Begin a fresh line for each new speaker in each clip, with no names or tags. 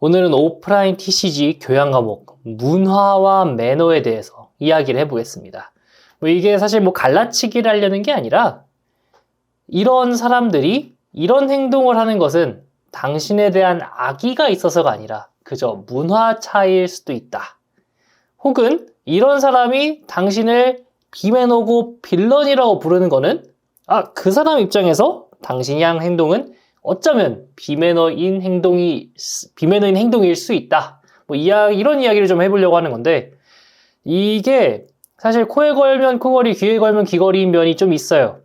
오늘은 오프라인 TCG 교양 과목 문화와 매너에 대해서 이야기를 해보겠습니다. 이게 사실 갈라치기를 하려는 게 아니라 이런 사람들이 이런 행동을 하는 것은 당신에 대한 악의가 있어서가 아니라 그저 문화 차이일 수도 있다. 혹은 이런 사람이 당신을 비매너고 빌런이라고 부르는 거는 그 사람 입장에서 당신이 한 행동은 어쩌면 비매너인 행동일 수 있다. 이런 이야기를 좀 해보려고 하는 건데, 이게 사실 코에 걸면 코걸이, 귀에 걸면 귀걸이인 면이 좀 있어요.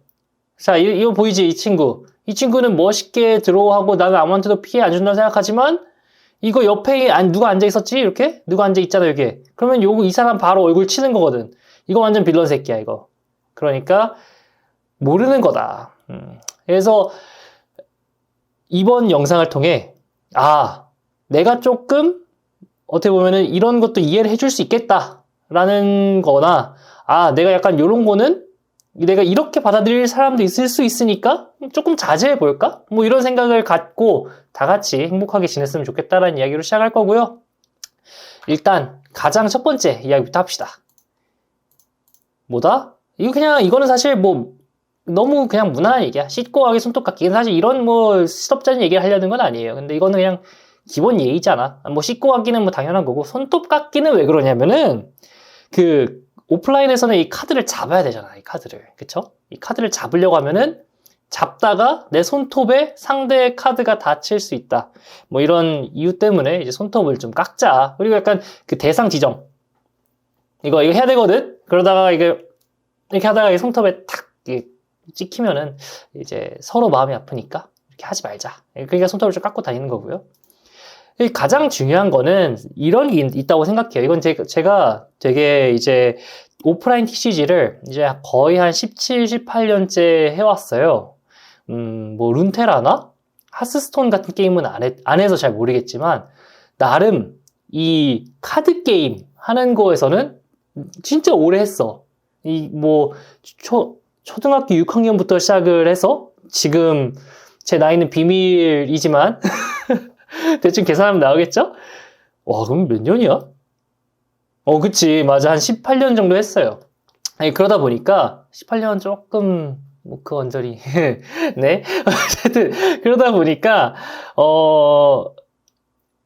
자, 이거 보이지? 이 친구. 이 친구는 멋있게 드로우하고 나는 아무한테도 피해 안 준다고 생각하지만, 이거 옆에 누가 앉아 있었지? 이렇게? 누가 앉아 있잖아, 여기. 그러면 이 사람 바로 얼굴 치는 거거든. 이거 완전 빌런 새끼야, 이거. 그러니까, 모르는 거다. 그래서, 이번 영상을 통해 내가 조금 어떻게 보면은 이런 것도 이해를 해줄 수 있겠다라는 거나 내가 약간 이런 거는 내가 이렇게 받아들일 사람도 있을 수 있으니까 조금 자제해 볼까? 이런 생각을 갖고 다 같이 행복하게 지냈으면 좋겠다라는 이야기로 시작할 거고요. 일단 가장 첫 번째 이야기부터 합시다. 뭐다? 이거는 사실 너무 그냥 무난한 얘기야. 씻고 가기 손톱 깎기. 사실 이런 시덥잖은 얘기를 하려는 건 아니에요. 근데 이거는 그냥 기본 예의잖아. 씻고 가기는 당연한 거고, 손톱 깎기는 왜 그러냐면은, 오프라인에서는 이 카드를 잡아야 되잖아. 이 카드를. 그쵸? 이 카드를 잡으려고 하면은, 잡다가 내 손톱에 상대의 카드가 닿칠 수 있다. 이런 이유 때문에 이제 손톱을 좀 깎자. 그리고 약간 대상 지정. 이거 해야 되거든? 그러다가 이렇게 하다가 이 손톱에 탁, 찍히면은 이제 서로 마음이 아프니까 이렇게 하지 말자. 그러니까 손톱을 좀 깎고 다니는 거고요. 가장 중요한 거는 이런 게 있다고 생각해요. 이건 제가 되게 이제 오프라인 TCG를 이제 거의 한 17, 18년째 해왔어요. 룬테라나 하스스톤 같은 게임은 안 해서 잘 모르겠지만 나름 이 카드 게임 하는 거에서는 진짜 오래 했어. 초등학교 6학년부터 시작을 해서 지금 제 나이는 비밀이지만 대충 계산하면 나오겠죠? 와, 그럼 몇 년이야? 그치. 맞아. 한 18년 정도 했어요. 그러다 보니까 18년 조금 그 언저리 네. 어쨌든 그러다 보니까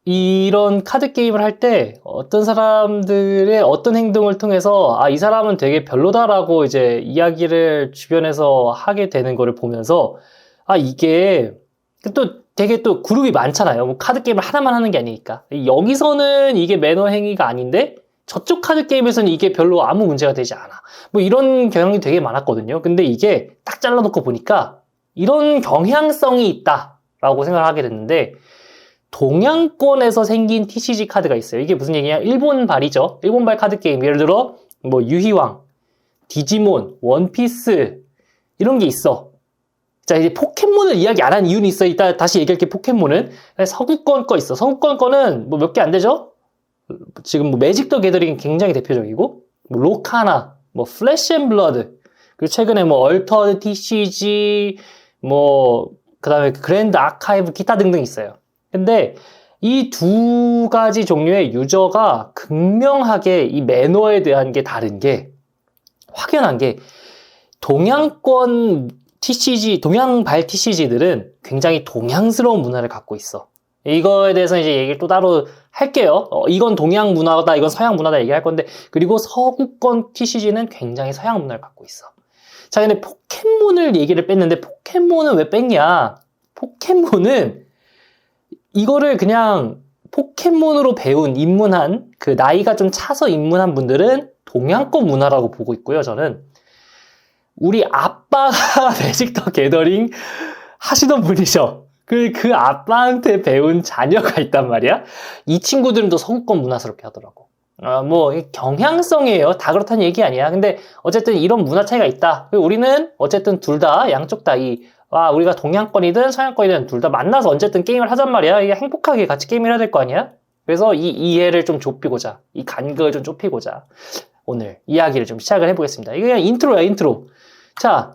이런 카드 게임을 할 때 어떤 사람들의 어떤 행동을 통해서 이 사람은 되게 별로다라고 이제 이야기를 주변에서 하게 되는 거를 보면서 이게 또 되게 또 그룹이 많잖아요. 카드 게임을 하나만 하는 게 아니니까. 여기서는 이게 매너 행위가 아닌데 저쪽 카드 게임에서는 이게 별로 아무 문제가 되지 않아. 이런 경향이 되게 많았거든요. 근데 이게 딱 잘라놓고 보니까 이런 경향성이 있다라고 생각을 하게 됐는데 동양권에서 생긴 TCG 카드가 있어요. 이게 무슨 얘기냐? 일본발이죠. 일본발 카드 게임. 예를 들어 유희왕, 디지몬, 원피스 이런 게 있어. 자, 이제 포켓몬을 이야기 안 한 이유는 있어. 이따 다시 얘기할게. 포켓몬은 서구권 거 있어. 서구권 거는 몇 개 안 되죠? 지금 매직 더 게더링 굉장히 대표적이고 로카나, 플래시 앤 블러드, 그리고 최근에 얼터드 TCG, 그 다음에 그랜드 아카이브 기타 등등 있어요. 근데 이 두 가지 종류의 유저가 극명하게 이 매너에 대한 게 다른 게 확연한 게 동양권 TCG, 동양발 TCG들은 굉장히 동양스러운 문화를 갖고 있어. 이거에 대해서 이제 얘기를 또 따로 할게요. 이건 동양 문화다, 이건 서양 문화다 얘기할 건데, 그리고 서구권 TCG는 굉장히 서양 문화를 갖고 있어. 자, 근데 포켓몬을 얘기를 뺐는데, 포켓몬은 왜 뺐냐? 포켓몬은 이거를 그냥 포켓몬으로 배운, 입문한, 나이가 좀 차서 입문한 분들은 동양권 문화라고 보고 있고요, 저는. 우리 아빠가 매직 더 게더링 하시던 분이죠. 그 아빠한테 배운 자녀가 있단 말이야. 이 친구들은 또 서구권 문화스럽게 하더라고. 경향성이에요. 다 그렇다는 얘기 아니야. 근데 어쨌든 이런 문화 차이가 있다. 우리는 어쨌든 둘 다, 양쪽 다 우리가 동양권이든 서양권이든 둘 다 만나서 어쨌든 게임을 하잔 말이야. 이게 행복하게 같이 게임을 해야 될 거 아니야? 그래서 이 이해를 좀 좁히고자, 이 간극을 좀 좁히고자 오늘 이야기를 좀 시작을 해보겠습니다. 이게 그냥 인트로야, 인트로. 자,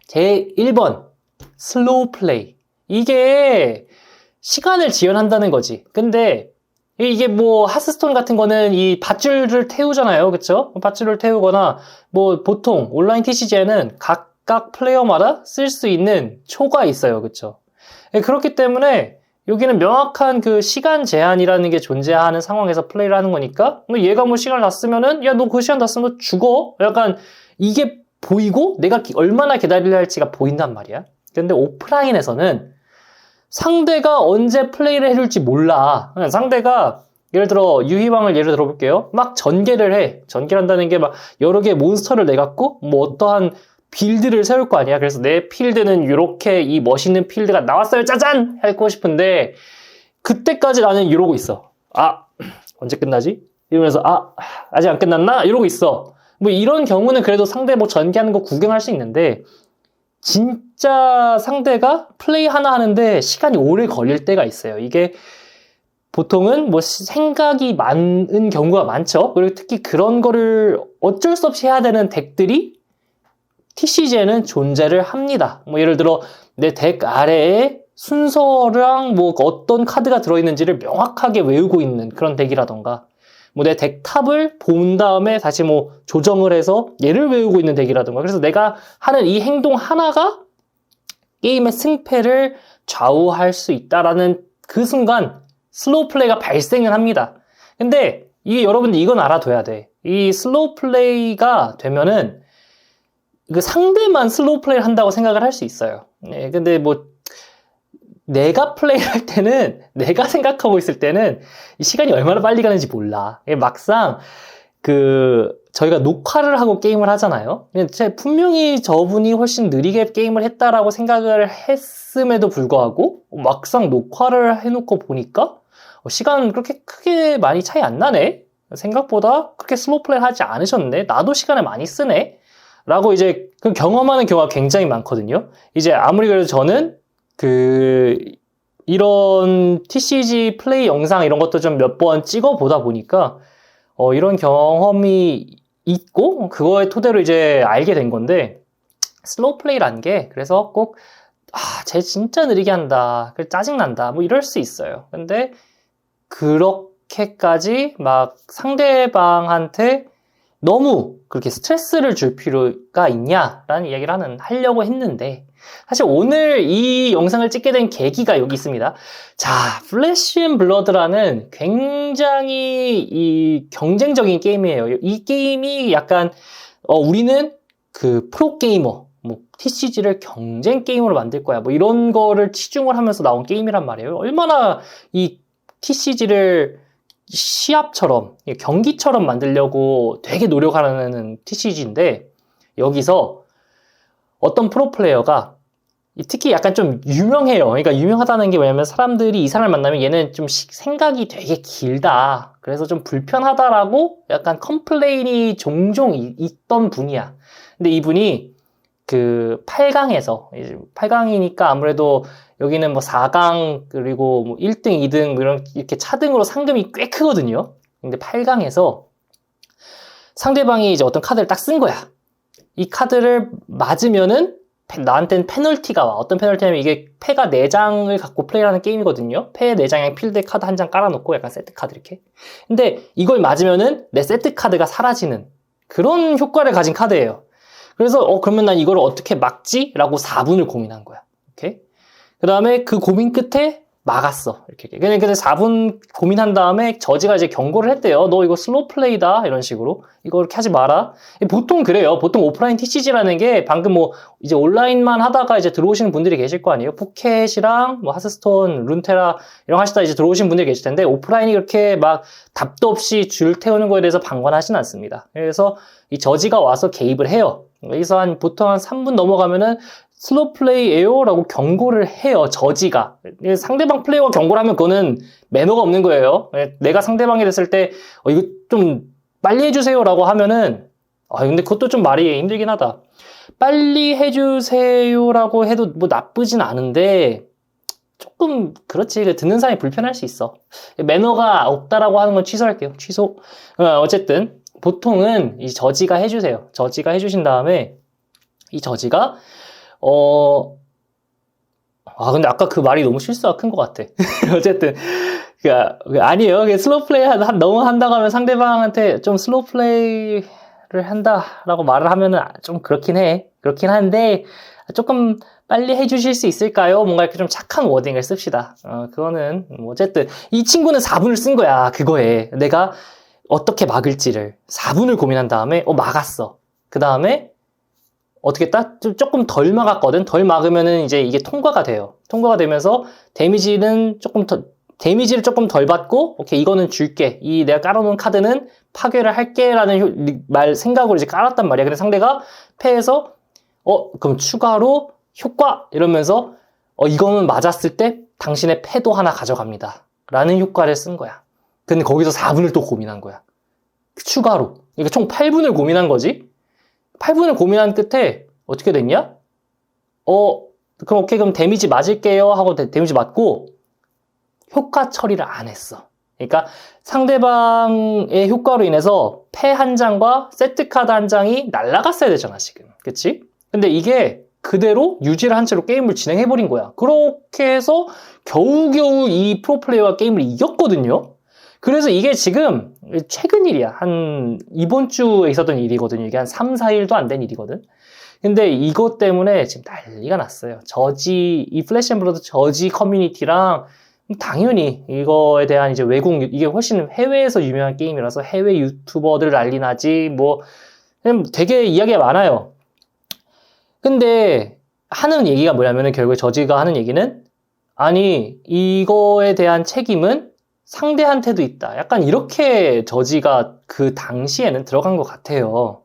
제 1번 슬로우 플레이. 이게 시간을 지연한다는 거지. 근데 이게 뭐 하스스톤 같은 거는 이 밧줄을 태우잖아요. 그쵸? 밧줄을 태우거나 뭐 보통 온라인 TCG에는 각각 플레이어마다 쓸 수 있는 초가 있어요. 그쵸? 그렇기 때문에 여기는 명확한 그 시간 제한이라는 게 존재하는 상황에서 플레이를 하는 거니까 얘가 뭐 시간을 다 쓰면은 야, 너 그 시간 다 쓰면 죽어. 약간 이게 보이고 내가 얼마나 기다려야 할지가 보인단 말이야. 근데 오프라인에서는 상대가 언제 플레이를 해줄지 몰라. 상대가 예를 들어 유희왕을 예를 들어 볼게요. 막 전개를 해. 전개를 한다는 게 막 여러 개의 몬스터를 내갖고 뭐 어떠한 빌드를 세울 거 아니야. 그래서 내 필드는 이렇게 이 멋있는 필드가 나왔어요. 짜잔! 하고 싶은데 그때까지 나는 이러고 있어. 아, 언제 끝나지? 이러면서 아직 안 끝났나? 이러고 있어. 뭐 이런 경우는 그래도 상대 뭐 전개하는 거 구경할 수 있는데 진짜 상대가 플레이 하나 하는데 시간이 오래 걸릴 때가 있어요. 이게 보통은 뭐 생각이 많은 경우가 많죠. 그리고 특히 그런 거를 어쩔 수 없이 해야 되는 덱들이 TCG에는 존재를 합니다. 뭐 예를 들어 내 덱 아래에 순서랑 뭐 어떤 카드가 들어있는지를 명확하게 외우고 있는 그런 덱이라던가 뭐 내 덱 탑을 본 다음에 다시 뭐 조정을 해서 얘를 외우고 있는 덱이라던가 그래서 내가 하는 이 행동 하나가 게임의 승패를 좌우할 수 있다라는 그 순간 슬로우 플레이가 발생을 합니다. 근데 이게 여러분들 이건 알아둬야 돼. 이 슬로우 플레이가 되면은 그 상대만 슬로우 플레이를 한다고 생각을 할 수 있어요. 네, 근데 뭐 내가 플레이를 할 때는 내가 생각하고 있을 때는 이 시간이 얼마나 빨리 가는지 몰라. 막상 저희가 녹화를 하고 게임을 하잖아요. 분명히 저분이 훨씬 느리게 게임을 했다라고 생각을 했음에도 불구하고 막상 녹화를 해놓고 보니까 시간 그렇게 크게 많이 차이 안 나네. 생각보다 그렇게 슬로우 플레이를 하지 않으셨네. 나도 시간을 많이 쓰네. 라고 이제 그 경험하는 경우가 굉장히 많거든요. 이제 아무리 그래도 저는 이런 TCG 플레이 영상 이런 것도 좀 몇 번 찍어 보다 보니까 이런 경험이 있고 그거에 토대로 이제 알게 된 건데 슬로우 플레이라는 게 그래서 꼭 쟤 진짜 느리게 한다. 짜증난다. 뭐 이럴 수 있어요. 근데 그렇게까지 막 상대방한테 너무 그렇게 스트레스를 줄 필요가 있냐라는 이야기를 하려고 했는데 사실 오늘 이 영상을 찍게 된 계기가 여기 있습니다. 자, 플래시 앤 블러드라는 굉장히 이 경쟁적인 게임이에요. 이 게임이 약간 우리는 그 프로게이머 뭐 TCG를 경쟁 게임으로 만들 거야. 뭐 이런 거를 치중을 하면서 나온 게임이란 말이에요. 얼마나 이 TCG를 시합처럼 경기처럼 만들려고 되게 노력하는 TCG인데 여기서 어떤 프로플레이어가 특히 약간 좀 유명해요. 그러니까 유명하다는 게 뭐냐면 사람들이 이 사람을 만나면 얘는 좀 생각이 되게 길다. 그래서 좀 불편하다라고 약간 컴플레인이 종종 있던 분이야. 근데 이분이 그 8강에서 8강이니까 아무래도 여기는 뭐 4강 그리고 뭐 1등, 2등 뭐 이렇게 차등으로 상금이 꽤 크거든요. 근데 8강에서 상대방이 이제 어떤 카드를 딱 쓴 거야. 이 카드를 맞으면은 나한테는 페널티가 와. 어떤 페널티냐면 이게 패가 4장을 갖고 플레이를 하는 게임이거든요. 패 4장에 필드 카드 한 장 깔아놓고 약간 세트 카드 이렇게. 근데 이걸 맞으면은 내 세트 카드가 사라지는 그런 효과를 가진 카드예요. 그래서 그러면 난 이걸 어떻게 막지? 라고 4분을 고민한 거야. 오케이? 그 다음에 그 고민 끝에 막았어. 이렇게. 근데 4분 고민한 다음에 저지가 이제 경고를 했대요. 너 이거 슬로우 플레이다. 이런 식으로. 이거 이렇게 하지 마라. 보통 그래요. 보통 오프라인 TCG라는 게 방금 뭐 이제 온라인만 하다가 이제 들어오시는 분들이 계실 거 아니에요. 푸켓이랑 뭐 하스스톤, 룬테라 이런 거 하시다 이제 들어오신 분들이 계실 텐데 오프라인이 그렇게 막 답도 없이 줄 태우는 거에 대해서 방관하진 않습니다. 그래서 이 저지가 와서 개입을 해요. 여기서 보통 한 3분 넘어가면은 슬로우 플레이예요 라고 경고를 해요. 저지가. 상대방 플레이어가 경고를 하면 그거는 매너가 없는 거예요. 내가 상대방이 됐을 때 이거 좀 빨리 해주세요 라고 하면은 근데 그것도 좀 말이 힘들긴 하다. 빨리 해주세요 라고 해도 뭐 나쁘진 않은데 조금 그렇지. 듣는 사람이 불편할 수 있어. 매너가 없다라고 하는 건 취소할게요. 취소. 어쨌든 보통은 이 저지가 해주세요. 저지가 해주신 다음에 이 저지가 근데 아까 그 말이 너무 실수가 큰 것 같아. 어쨌든. 아니에요. 슬로우 플레이 너무 한다고 하면 상대방한테 좀 슬로우 플레이를 한다라고 말을 하면은 좀 그렇긴 해. 그렇긴 한데, 조금 빨리 해주실 수 있을까요? 뭔가 이렇게 좀 착한 워딩을 씁시다. 그거는, 어쨌든. 이 친구는 4분을 쓴 거야, 그거에. 내가 어떻게 막을지를 4분을 고민한 다음에, 막았어. 그 다음에, 어떻게 했다? 조금 덜 막았거든? 덜 막으면은 이제 이게 통과가 돼요. 통과가 되면서 데미지를 조금 덜 받고, 오케이, 이거는 줄게. 내가 깔아놓은 카드는 파괴를 할게. 라는 생각으로 이제 깔았단 말이야. 근데 상대가 패해서, 그럼 추가로 효과! 이러면서, 이거는 맞았을 때 당신의 패도 하나 가져갑니다. 라는 효과를 쓴 거야. 근데 거기서 4분을 또 고민한 거야. 추가로. 그러니까 총 8분을 고민한 거지? 8분을 고민한 끝에 어떻게 됐냐? 그럼 오케이, 그럼 데미지 맞을게요. 하고 데미지 맞고, 효과 처리를 안 했어. 그러니까 상대방의 효과로 인해서 패 한 장과 세트 카드 한 장이 날아갔어야 되잖아, 지금. 그치? 근데 이게 그대로 유지를 한 채로 게임을 진행해버린 거야. 그렇게 해서 겨우겨우 이 프로플레이와 게임을 이겼거든요. 그래서 이게 지금 최근 일이야. 이번 주에 있었던 일이거든요. 이게 한 3, 4일도 안 된 일이거든. 근데 이것 때문에 지금 난리가 났어요. 이 플래시 앤 블러드 저지 커뮤니티랑 당연히 이거에 대한 이제 이게 훨씬 해외에서 유명한 게임이라서 해외 유튜버들 난리 나지, 되게 이야기가 많아요. 근데 하는 얘기가 뭐냐면은 결국에 저지가 하는 얘기는, 아니, 이거에 대한 책임은 상대한테도 있다. 약간 이렇게 저지가 그 당시에는 들어간 것 같아요.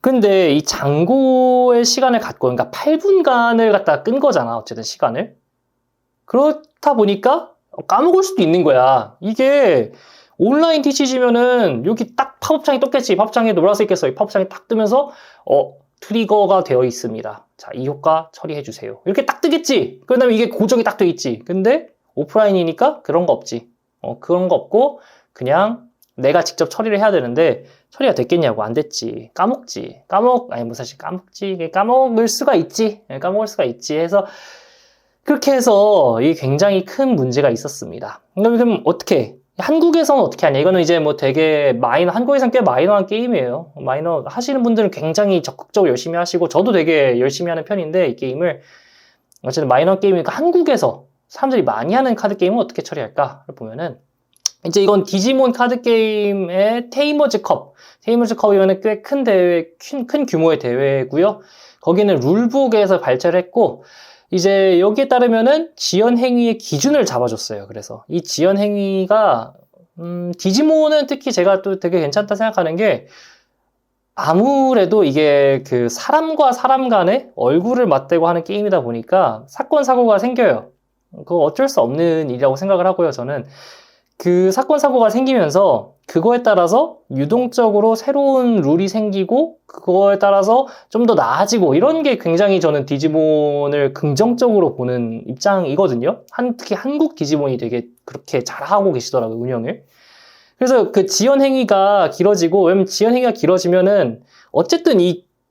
근데 이 장고의 시간을 갖고, 그러니까 8분간을 갖다 끈 거잖아. 어쨌든 시간을. 그렇다 보니까 까먹을 수도 있는 거야. 이게 온라인 TCG면은 여기 딱 팝업창이 떴겠지. 팝업창에 노란색 있겠어. 이 팝업창이 딱 뜨면서, 트리거가 되어 있습니다. 자, 이 효과 처리해 주세요. 이렇게 딱 뜨겠지. 그 다음에 이게 고정이 딱 돼 있지. 근데 오프라인이니까 그런 거 없지. 그런 거 없고 그냥 내가 직접 처리를 해야 되는데 처리가 됐겠냐고. 안 됐지. 까먹지. 사실 까먹지. 까먹을 수가 있지. 까먹을 수가 있지. 해서 그렇게 해서 이게 굉장히 큰 문제가 있었습니다. 그럼 어떻게? 한국에서는 어떻게 하냐? 이거는 이제 되게 한국에서는 꽤 마이너한 게임이에요. 마이너 하시는 분들은 굉장히 적극적으로 열심히 하시고, 저도 되게 열심히 하는 편인데, 이 게임을. 어쨌든 마이너 게임이니까 한국에서 사람들이 많이 하는 카드 게임은 어떻게 처리할까를 보면은, 이제 이건 디지몬 카드 게임의 테이머즈 컵. 테이머즈 컵이면은 꽤 큰 대회, 큰 규모의 대회고요. 거기는 룰북에서 발제를 했고, 이제 여기에 따르면은 지연 행위의 기준을 잡아줬어요. 그래서 이 지연 행위가 디지몬은 특히 제가 또 되게 괜찮다 생각하는 게, 아무래도 이게 그 사람과 사람 간에 얼굴을 맞대고 하는 게임이다 보니까 사건 사고가 생겨요. 그거 어쩔 수 없는 일이라고 생각을 하고요. 저는 그 사건 사고가 생기면서 그거에 따라서 유동적으로 새로운 룰이 생기고, 그거에 따라서 좀 더 나아지고, 이런 게 굉장히 저는 디지몬을 긍정적으로 보는 입장이거든요. 특히 한국 디지몬이 되게 그렇게 잘하고 계시더라고요, 운영을. 그래서 그 지연 행위가 길어지고, 왜냐면 지연 행위가 길어지면은 어쨌든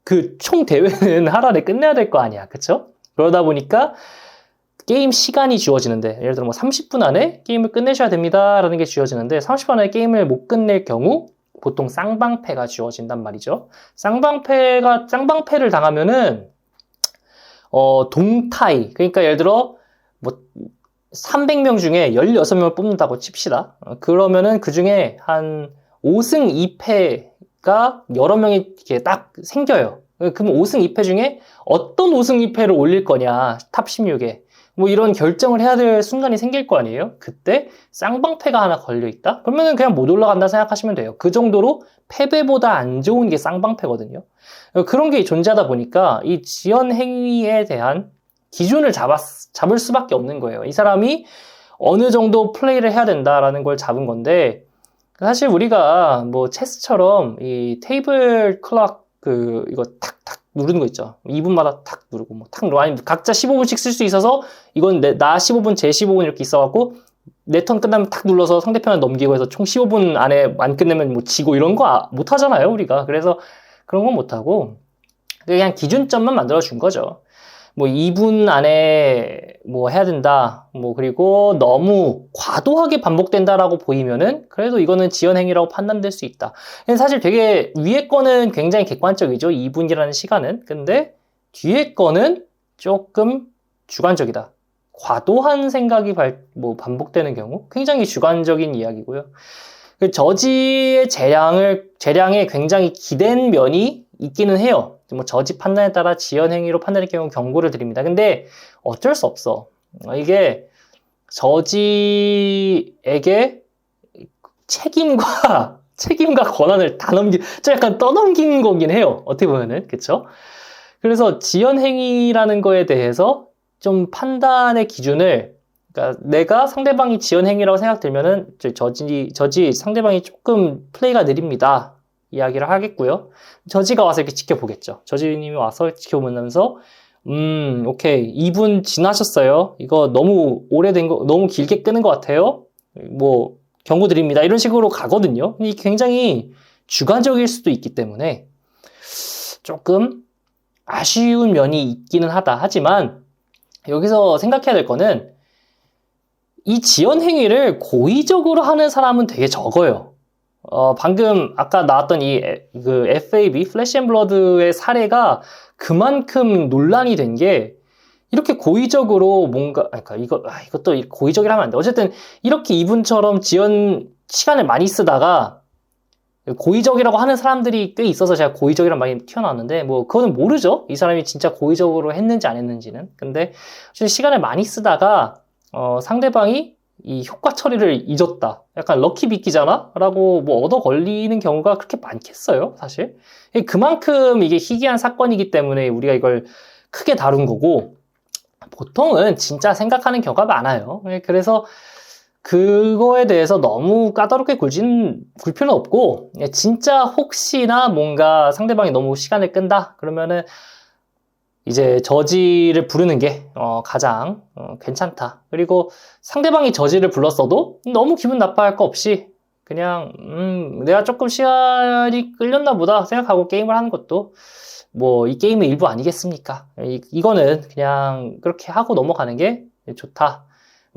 그 총 대회는 하루에 끝내야 될 거 아니야. 그쵸? 그러다 보니까 게임 시간이 주어지는데, 예를 들어 30분 안에 게임을 끝내셔야 됩니다 라는 게 주어지는데, 30분 안에 게임을 못 끝낼 경우 보통 쌍방패가 주어진단 말이죠. 쌍방패를 당하면은 동타이, 그러니까 예를 들어 300명 중에 16명을 뽑는다고 칩시다. 그러면은 그 중에 한 5승 2패가 여러 명이 이렇게 딱 생겨요. 그럼 5승 2패 중에 어떤 5승 2패를 올릴 거냐, 탑 16에. 이런 결정을 해야 될 순간이 생길 거 아니에요? 그때 쌍방패가 하나 걸려있다? 그러면은 그냥 못 올라간다 생각하시면 돼요. 그 정도로 패배보다 안 좋은 게 쌍방패거든요. 그런 게 존재하다 보니까 이 지연 행위에 대한 기준을 잡을 수밖에 없는 거예요. 이 사람이 어느 정도 플레이를 해야 된다라는 걸 잡은 건데, 사실 우리가 체스처럼 이 테이블 클럭 이거 탁탁 누르는 거 있죠. 2분마다 탁 누르고 탁 누르고, 아니 각자 15분씩 쓸 수 있어서 이건 나 15분, 제 15분 이렇게 있어갖고 내 턴 끝나면 탁 눌러서 상대편을 넘기고 해서 총 15분 안에 안 끝내면 지고, 이런 거 못 하잖아요, 우리가. 그래서 그런 건 못 하고 그냥 기준점만 만들어 준 거죠. 뭐 2분 안에 뭐 해야 된다. 뭐 그리고 너무 과도하게 반복된다라고 보이면은 그래도 이거는 지연 행위라고 판단될 수 있다. 사실 되게 위에 거는 굉장히 객관적이죠. 2분이라는 시간은. 근데 뒤에 거는 조금 주관적이다. 과도한 생각이 반복되는 경우 굉장히 주관적인 이야기고요. 저지의 재량에 굉장히 기댄 면이 있기는 해요. 뭐 저지 판단에 따라 지연 행위로 판단할 경우 경고를 드립니다. 근데 어쩔 수 없어. 이게 저지에게 책임과 권한을 다 좀 약간 떠넘긴 거긴 해요. 어떻게 보면은. 그쵸? 그래서 지연 행위라는 거에 대해서 좀 판단의 기준을, 그러니까 내가 상대방이 지연 행위라고 생각들면은 저지 상대방이 조금 플레이가 느립니다. 이야기를 하겠고요. 저지가 와서 이렇게 지켜보겠죠. 저지님이 와서 지켜보면서 오케이. 2분 지나셨어요. 이거 너무 너무 길게 끄는 것 같아요. 뭐 경고 드립니다. 이런 식으로 가거든요. 이게 굉장히 주관적일 수도 있기 때문에 조금 아쉬운 면이 있기는 하다. 하지만 여기서 생각해야 될 거는 이 지연 행위를 고의적으로 하는 사람은 되게 적어요. 방금 아까 나왔던 그 FAB, 플래시 앤 블러드의 사례가 그만큼 논란이 된 게 이렇게 고의적으로 그러니까 이것도 고의적이라 하면 안 돼. 어쨌든 이렇게 이분처럼 시간을 많이 쓰다가 고의적이라고 하는 사람들이 꽤 있어서 제가 고의적이란 말이 튀어나왔는데, 뭐, 그거는 모르죠? 이 사람이 진짜 고의적으로 했는지 안 했는지는. 근데, 시간을 많이 쓰다가, 상대방이 이 효과 처리를 잊었다. 약간 럭키 비키잖아? 라고 뭐 얻어 걸리는 경우가 그렇게 많겠어요, 사실. 그만큼 이게 희귀한 사건이기 때문에 우리가 이걸 크게 다룬 거고, 보통은 진짜 생각하는 경우가 많아요. 그래서 그거에 대해서 너무 까다롭게 굴 필요는 없고, 진짜 혹시나 뭔가 상대방이 너무 시간을 끈다? 그러면은 이제 저지를 부르는 게 가장 괜찮다. 그리고 상대방이 저지를 불렀어도 너무 기분 나빠할 거 없이 그냥 내가 조금 시간이 끌렸나 보다 생각하고 게임을 하는 것도 뭐 이 게임의 일부 아니겠습니까? 이거는 그냥 그렇게 하고 넘어가는 게 좋다.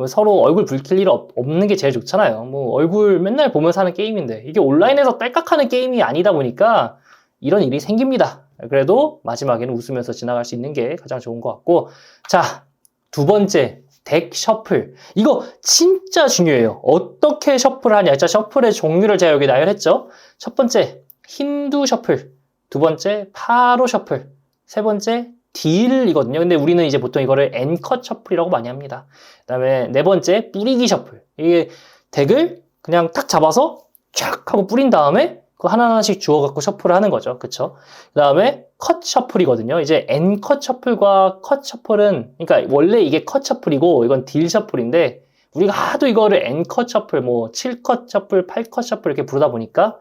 서로 얼굴 붉힐 일 없는 게 제일 좋잖아요. 뭐 얼굴 맨날 보면서 하는 게임인데 이게 온라인에서 딸깍하는 게임이 아니다 보니까 이런 일이 생깁니다. 그래도 마지막에는 웃으면서 지나갈 수 있는 게 가장 좋은 것 같고, 자, 두 번째, 덱 셔플. 이거 진짜 중요해요. 어떻게 셔플을 하냐. 자, 셔플의 종류를 제가 여기 나열했죠. 첫 번째, 힌두 셔플. 두 번째, 파로 셔플. 세 번째, 딜이거든요. 근데 우리는 이제 보통 이거를 엔컷 셔플이라고 많이 합니다. 그 다음에 네 번째, 뿌리기 셔플. 이게 덱을 그냥 탁 잡아서 촥 하고 뿌린 다음에 그 하나하나씩 주워갖고 셔플을 하는 거죠. 그쵸? 그 다음에 컷 셔플이거든요. 이제 N컷 셔플과 컷 셔플은, 그러니까 원래 이게 컷 셔플이고 이건 딜 셔플인데 우리가 하도 이거를 N컷 셔플, 뭐 7컷 셔플, 8컷 셔플 이렇게 부르다 보니까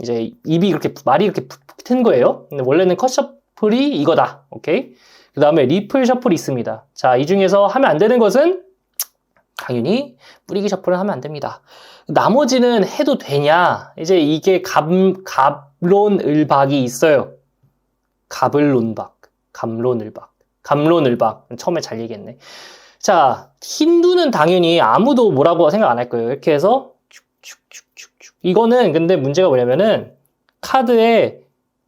이제 말이 이렇게 붙은 거예요. 근데 원래는 컷 셔플이 이거다. 오케이? 그 다음에 리플 셔플이 있습니다. 자, 이 중에서 하면 안 되는 것은 당연히 뿌리기 셔플은 하면 안 됩니다. 나머지는 해도 되냐? 이제 이게 갑론을박이 있어요. 갑론을박. 처음에 잘 얘기했네. 자, 힌두는 당연히 아무도 뭐라고 생각 안 할 거예요. 이렇게 해서 쭉쭉쭉쭉. 이거는 근데 문제가 뭐냐면은 카드의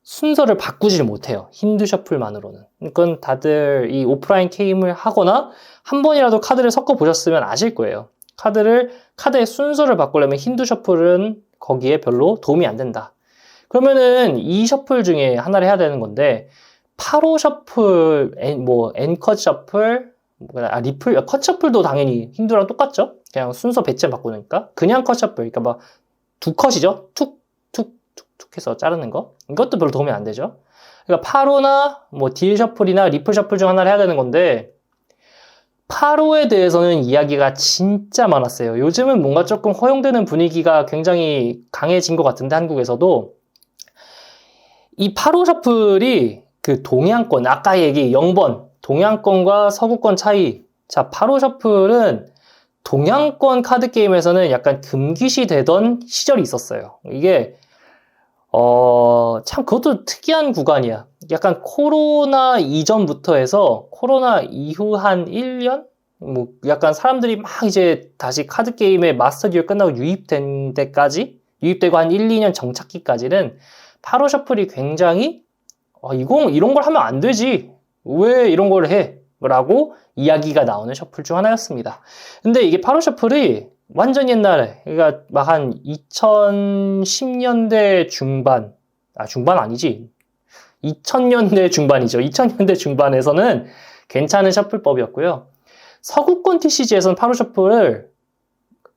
순서를 바꾸질 못해요. 힌두 셔플만으로는. 그건 다들 이 오프라인 게임을 하거나 한 번이라도 카드를 섞어 보셨으면 아실 거예요. 카드의 순서를 바꾸려면 힌두 셔플은 거기에 별로 도움이 안 된다. 그러면은 이 셔플 중에 하나를 해야 되는 건데, 파로 셔플, N컷 셔플, 리플, 컷 셔플도 당연히 힌두랑 똑같죠? 그냥 순서 배치 바꾸니까. 그냥 컷 셔플, 그러니까 막 두 컷이죠? 툭 해서 자르는 거. 이것도 별로 도움이 안 되죠? 그러니까 파로나 뭐 딜 셔플이나 리플 셔플 중 하나를 해야 되는 건데, 파로에 대해서는 이야기가 진짜 많았어요. 요즘은 뭔가 조금 허용되는 분위기가 굉장히 강해진 것 같은데, 한국에서도. 이 파로 셔플이 그 동양권, 아까 얘기 0번, 동양권과 서구권 차이. 자, 파로 셔플은 동양권 카드 게임에서는 약간 금기시 되던 시절이 있었어요. 이게, 참 그것도 특이한 구간이야. 약간 코로나 이전부터 해서 코로나 이후 한 1년? 뭐 약간 사람들이 막 이제 다시 카드 게임의 마스터 듀얼 끝나고 유입된 데까지 유입되고 한 1, 2년 정착기까지는 파로 셔플이 굉장히 이런 걸 하면 안 되지. 왜 이런 걸 해? 라고 이야기가 나오는 셔플 중 하나였습니다. 근데 이게 파로 셔플이 완전 옛날에, 그러니까 막 한 2010년대 중반, 중반 아니지. 2000년대 중반이죠. 2000년대 중반에서는 괜찮은 셔플법이었고요. 서구권 TCG에서는 파로 셔플을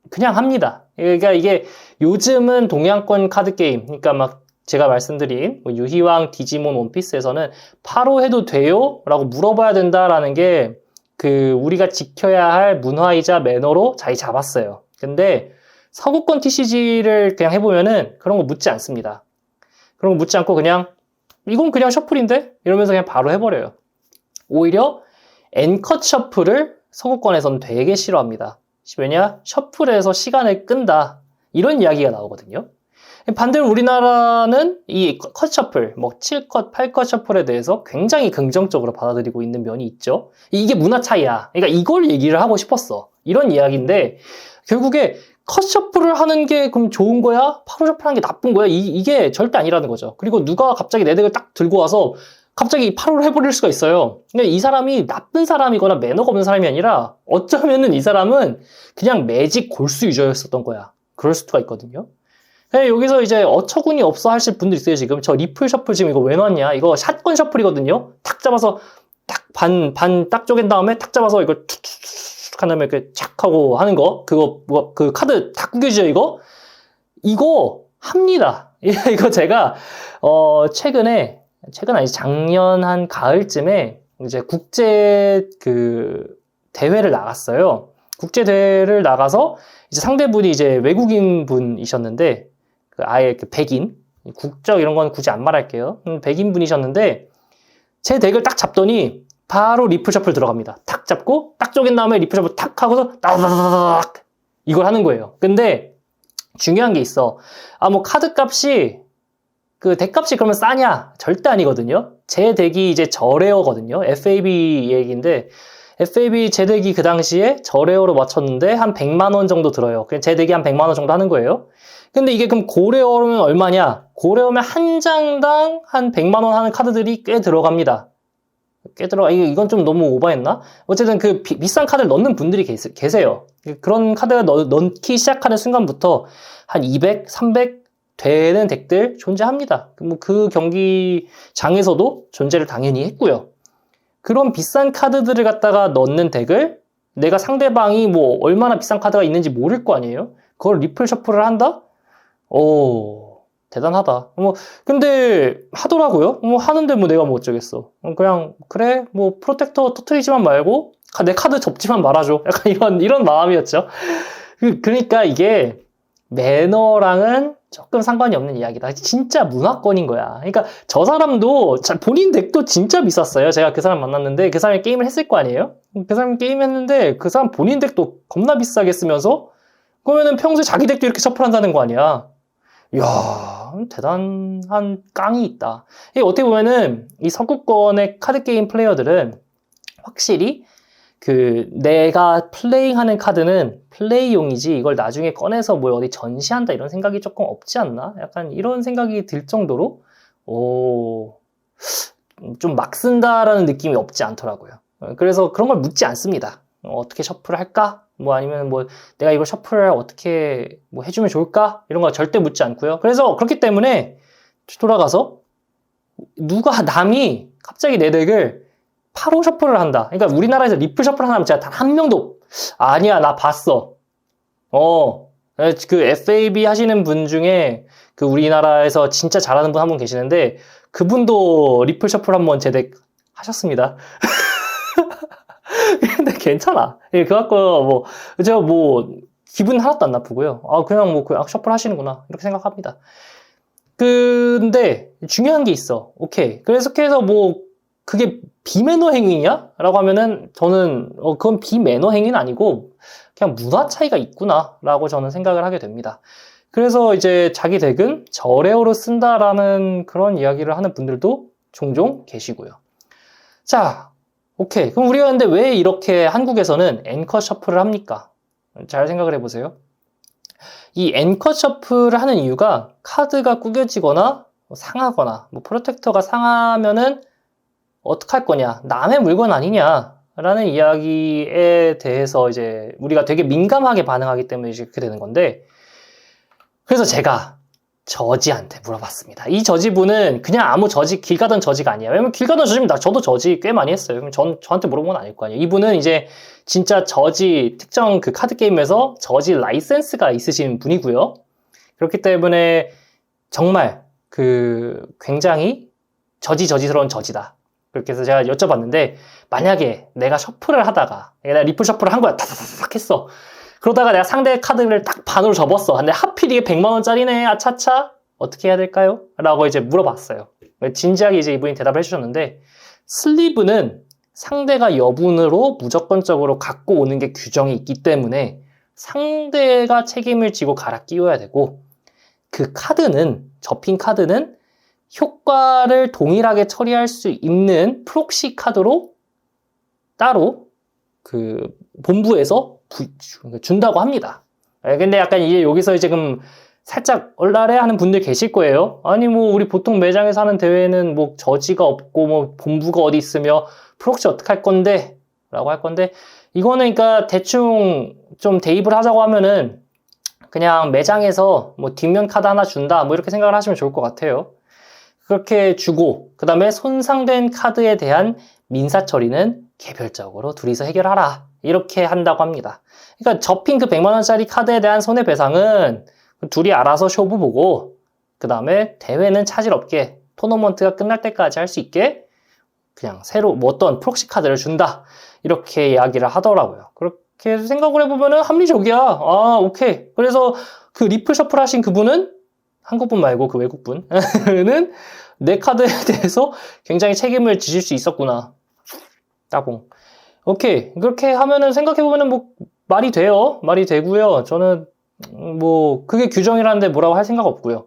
그냥 합니다. 그러니까 이게 요즘은 동양권 카드 게임, 그러니까 막 제가 말씀드린 유희왕, 디지몬, 원피스에서는 파로 해도 돼요? 라고 물어봐야 된다라는 게 우리가 지켜야 할 문화이자 매너로 자리 잡았어요. 근데 서구권 TCG를 그냥 해보면은 그런 거 묻지 않습니다. 그런 거 묻지 않고 그냥 이건 그냥 셔플인데? 이러면서 그냥 바로 해버려요. 오히려 엔컷 셔플을 서구권에서는 되게 싫어합니다. 왜냐? 셔플에서 시간을 끈다. 이런 이야기가 나오거든요. 반대로 우리나라는 이 컷 셔플, 뭐 7컷, 8컷 셔플에 대해서 굉장히 긍정적으로 받아들이고 있는 면이 있죠. 이게 문화 차이야. 그러니까 이걸 얘기를 하고 싶었어. 이런 이야기인데 결국에 컷 셔플을 하는 게 그럼 좋은 거야? 파로 셔플 하는 게 나쁜 거야? 이게 절대 아니라는 거죠. 그리고 누가 갑자기 내 덱을 딱 들고 와서 갑자기 파로를 해버릴 수가 있어요. 그러니까 이 사람이 나쁜 사람이거나 매너가 없는 사람이 아니라 어쩌면은 이 사람은 그냥 매직 골수 유저였었던 거야. 그럴 수가 있거든요. 여기서 이제 어처구니 없어 하실 분들 있어요. 지금 저 리플 셔플 지금 이거 왜 놨냐? 이거 샷건 셔플이거든요. 탁 잡아서 딱 반 딱 쪼갠 다음에 탁 잡아서 이걸 툭툭툭 한 다음에 이렇게 착 하고 하는 거. 그거 그 카드 다 구겨지죠 이거? 이거 합니다. 이거 제가 최근 아니지 작년 한 가을쯤에 이제 국제 대회를 나갔어요. 국제 대회를 나가서 이제 상대분이 이제 외국인 분이셨는데 아예 백인, 국적 이런 건 굳이 안 말할게요. 백인 분이셨는데 제 덱을 딱 잡더니 바로 리플 셔플 들어갑니다. 탁 잡고 딱 쪼갠 다음에 리플 셔플 탁 하고서 따다다닥 이걸 하는 거예요. 근데 중요한 게 있어. 뭐 카드 값이 덱 값이 그러면 싸냐? 절대 아니거든요. 제 덱이 이제 저레어거든요. FAB 얘기인데 FAB 제 덱이 그 당시에 저레어로 맞췄는데 한 100만 원 정도 들어요. 그냥 제 덱이 한 100만 원 정도 하는 거예요. 근데 이게 그럼 고레어면 얼마냐? 고레어면 한 장당 한 100만 원 하는 카드들이 꽤 들어갑니다. 이건 좀 너무 오버했나? 어쨌든 비싼 카드를 넣는 분들이 계세요. 그런 카드가 넣기 시작하는 순간부터 한 200, 300 되는 덱들 존재합니다. 그 경기장에서도 존재를 당연히 했고요. 그런 비싼 카드들을 갖다가 넣는 덱을 내가 상대방이 뭐 얼마나 비싼 카드가 있는지 모를 거 아니에요? 그걸 리플 셔플을 한다? 대단하다. 근데 하더라고요. 하는데 내가 뭐 어쩌겠어. 그냥 그래 프로텍터 터트리지만 말고 내 카드 접지만 말아줘. 약간 이런 마음이었죠. 그러니까 이게 매너랑은 조금 상관이 없는 이야기다. 진짜 문화권인 거야. 그러니까 저 사람도 본인 덱도 진짜 비쌌어요. 제가 그 사람 만났는데 그 사람이 게임을 했을 거 아니에요? 그 사람 게임했는데 그 사람 본인 덱도 겁나 비싸게 쓰면서 그러면은 평소에 자기 덱도 이렇게 셔플한다는 거 아니야. 이야, 대단한 깡이 있다. 이게 어떻게 보면은 이 서구권의 카드 게임 플레이어들은 확실히 내가 플레이하는 카드는 플레이용이지 이걸 나중에 꺼내서 어디 전시한다 이런 생각이 조금 없지 않나? 약간 이런 생각이 들 정도로 좀 막 쓴다라는 느낌이 없지 않더라고요. 그래서 그런 걸 묻지 않습니다. 어떻게 셔플을 할까? 아니면 내가 이걸 셔플을 어떻게 해주면 좋을까? 이런 거 절대 묻지 않고요. 그래서 그렇기 때문에 돌아가서 남이 갑자기 내 덱을 파로 셔플을 한다. 그러니까 우리나라에서 리플 셔플 하는 사람 제가 단 한 명도 아니야 나 봤어. FAB 하시는 분 중에 우리나라에서 진짜 잘하는 분 한 분 계시는데 그분도 리플 셔플 한번 제 덱 하셨습니다. 근데 괜찮아. 그래갖고 제가 기분 하나도 안 나쁘고요. 그냥 셔플 하시는구나 이렇게 생각합니다. 근데 중요한 게 있어. 오케이. 그래서 그게 비매너 행위냐? 라고 하면은 저는 그건 비매너 행위는 아니고 그냥 문화 차이가 있구나 라고 저는 생각을 하게 됩니다. 그래서 이제 자기 덱은 저레어로 쓴다라는 그런 이야기를 하는 분들도 종종 계시고요. 자, 오케이. 그럼 우리가 근데 왜 이렇게 한국에서는 앵커 셔플을 합니까? 잘 생각을 해보세요. 이 앵커 셔플을 하는 이유가 카드가 구겨지거나 상하거나 프로텍터가 상하면은 어떡할 거냐, 남의 물건 아니냐라는 이야기에 대해서 이제 우리가 되게 민감하게 반응하기 때문에 이렇게 되는 건데, 그래서 제가 저지한테 물어봤습니다. 이 저지분은 그냥 아무 저지, 길 가던 저지가 아니에요. 왜냐면 길 가던 저지면 저도 저지 꽤 많이 했어요. 그럼 저한테 물어본 건 아닐 거 아니에요. 이분은 이제 진짜 저지, 특정 그 카드 게임에서 저지 라이센스가 있으신 분이고요. 그렇기 때문에 정말 그 굉장히 저지스러운 저지다. 그렇게 해서 제가 여쭤봤는데, 만약에 내가 셔플을 하다가, 내가 리플 셔플을 한 거야. 타다닥 했어. 그러다가 내가 상대 카드를 딱 반으로 접었어. 근데 하필 이게 100만원짜리네. 아차차. 어떻게 해야 될까요? 라고 이제 물어봤어요. 진지하게 이제 이분이 대답을 해주셨는데, 슬리브는 상대가 여분으로 무조건적으로 갖고 오는 게 규정이 있기 때문에 상대가 책임을 지고 갈아 끼워야 되고, 그 카드는, 접힌 카드는 효과를 동일하게 처리할 수 있는 프록시 카드로 따로 그 본부에서 준다고 합니다. 근데 약간 이게 여기서 지금 살짝 얼라래 하는 분들 계실 거예요. 아니 우리 보통 매장에서 하는 대회는 저지가 없고 본부가 어디 있으며 프록시 어떡할 건데? 라고 할 건데, 이거는 그러니까 대충 좀 대입을 하자고 하면은 그냥 매장에서 뒷면 카드 하나 준다 이렇게 생각을 하시면 좋을 것 같아요. 그렇게 주고, 그 다음에 손상된 카드에 대한 민사 처리는 개별적으로 둘이서 해결하라. 이렇게 한다고 합니다. 그러니까 접힌 그 100만원짜리 카드에 대한 손해배상은 둘이 알아서 쇼부 보고, 그 다음에 대회는 차질 없게 토너먼트가 끝날 때까지 할 수 있게 그냥 새로 어떤 프록시 카드를 준다. 이렇게 이야기를 하더라고요. 그렇게 생각을 해보면은 합리적이야. 아, 오케이. 그래서 그 리플 셔플 하신 그분은, 한국분 말고 그 외국분은 내 카드에 대해서 굉장히 책임을 지실 수 있었구나. 따봉. 오케이. 그렇게 하면은 생각해보면은 말이 돼요. 말이 되고요. 저는 그게 규정이라는데 뭐라고 할 생각 없고요.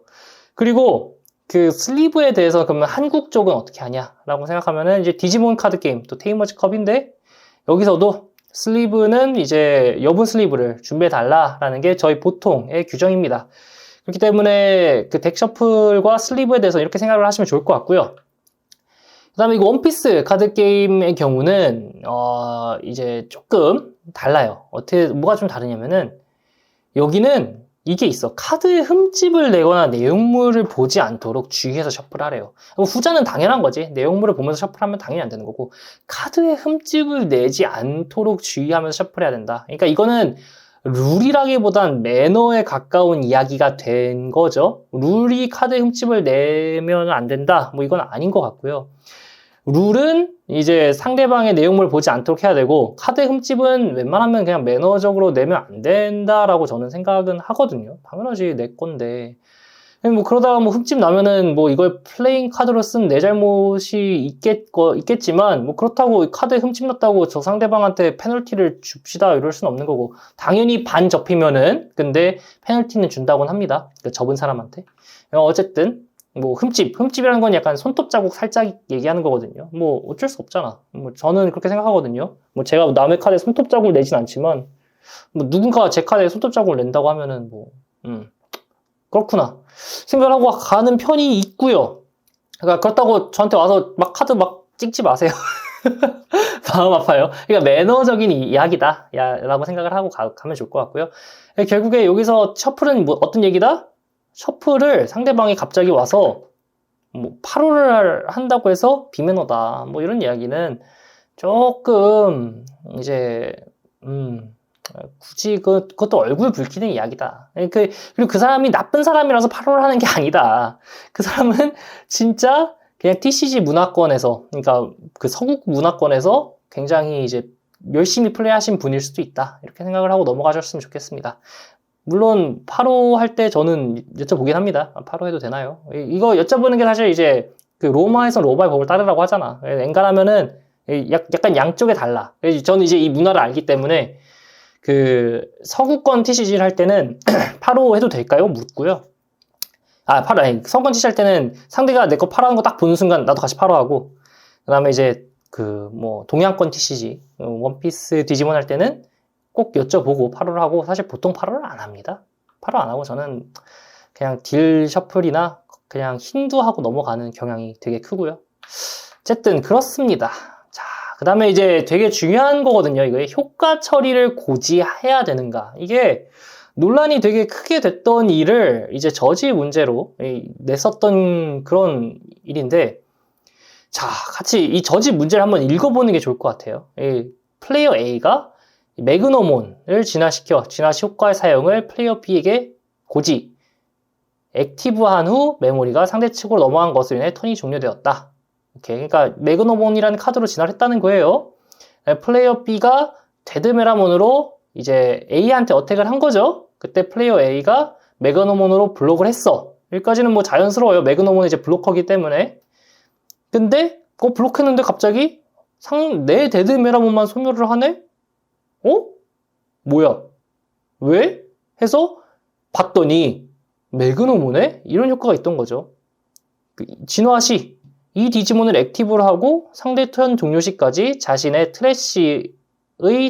그리고 그 슬리브에 대해서 그러면 한국 쪽은 어떻게 하냐라고 생각하면은 이제 디지몬 카드 게임, 또 테이머즈 컵인데, 여기서도 슬리브는 이제 여분 슬리브를 준비해달라라는 게 저희 보통의 규정입니다. 그렇기 때문에 그 덱 셔플과 슬리브에 대해서 이렇게 생각을 하시면 좋을 것 같고요. 그 다음에 이거 원피스 카드 게임의 경우는 이제 조금 달라요. 뭐가 좀 다르냐면은, 여기는 이게 있어. 카드에 흠집을 내거나 내용물을 보지 않도록 주의해서 셔플하래요. 후자는 당연한 거지. 내용물을 보면서 셔플하면 당연히 안 되는 거고, 카드에 흠집을 내지 않도록 주의하면서 셔플해야 된다. 그러니까 이거는 룰이라기보단 매너에 가까운 이야기가 된 거죠. 룰이 카드에 흠집을 내면 안 된다. 이건 아닌 것 같고요. 룰은 이제 상대방의 내용물을 보지 않도록 해야 되고, 카드의 흠집은 웬만하면 그냥 매너적으로 내면 안 된다라고 저는 생각은 하거든요. 당연하지, 내 건데. 그러다가 흠집 나면은 이걸 플레잉 카드로 쓴 내 잘못이 있겠지만, 그렇다고 카드에 흠집 났다고 저 상대방한테 페널티를 줍시다 이럴 수는 없는 거고, 당연히 반 접히면은 근데 페널티는 준다고는 합니다. 그 접은 사람한테. 어쨌든 흠집이라는 건 약간 손톱 자국 살짝 얘기하는 거거든요. 어쩔 수 없잖아. 저는 그렇게 생각하거든요. 제가 남의 카드에 손톱 자국을 내진 않지만, 누군가가 제 카드에 손톱 자국을 낸다고 하면은 그렇구나 생각을 하고 가는 편이 있고요. 그러니까 그렇다고 저한테 와서 카드 찍지 마세요. 마음 아파요. 그러니까 매너적인 이야기다 라고 생각을 하고 가면 좋을 것 같고요. 결국에 여기서 셔플은 어떤 얘기다? 셔플을 상대방이 갑자기 와서 8호를 한다고 해서 비매너다 이런 이야기는 조금 이제 굳이 그것도 얼굴 붉히는 이야기다. 그리고 그 사람이 나쁜 사람이라서 8호를 하는 게 아니다. 그 사람은 진짜 그냥 TCG 문화권에서, 그러니까 그 서구 문화권에서 굉장히 이제 열심히 플레이하신 분일 수도 있다. 이렇게 생각을 하고 넘어가셨으면 좋겠습니다. 물론 8호 할 때 저는 여쭤보긴 합니다. 8호 해도 되나요? 이거 여쭤보는 게 사실 이제 그 로마에서 로마의 법을 따르라고 하잖아. 엔간하면은 약간 양쪽에 달라. 저는 이제 이 문화를 알기 때문에 그 서구권 TCG를 할 때는 파로 해도 될까요? 묻고요. 서구권 TCG 할 때는 상대가 내 거 파로하는 거 딱 보는 순간 나도 같이 파로하고, 그 다음에 이제 동양권 TCG, 원피스 디지몬 할 때는 꼭 여쭤보고 파로를 하고, 사실 보통 파로를 안 합니다. 파로 안 하고 저는 그냥 딜 셔플이나 그냥 힌두하고 넘어가는 경향이 되게 크고요. 어쨌든 그렇습니다. 자, 그 다음에 이제 되게 중요한 거거든요. 이거 효과 처리를 고지해야 되는가. 이게 논란이 되게 크게 됐던 일을 이제 저지 문제로 냈었던 그런 일인데, 자, 같이 이 저지 문제를 한번 읽어보는 게 좋을 것 같아요. 플레이어 A가 매그노몬을 진화시 효과의 사용을 플레이어 B에게 고지, 액티브한 후 메모리가 상대 측으로 넘어간 것으로 인해 턴이 종료되었다. 오케이. 그러니까 매그노몬이라는 카드로 진화를 했다는 거예요. 플레이어 B가 데드메라몬으로 이제 A한테 어택을 한 거죠. 그때 플레이어 A가 매그노몬으로 블록을 했어. 여기까지는 뭐 자연스러워요. 매그노몬은 이제 블로커기 때문에. 근데 블록했는데 갑자기 내 데드메라몬만 소멸을 하네? 뭐야? 왜? 해서 봤더니 매그노몬에 이런 효과가 있던 거죠. 진화 시 이 디지몬을 액티브를 하고 상대 턴 종료 시까지 자신의 트래쉬의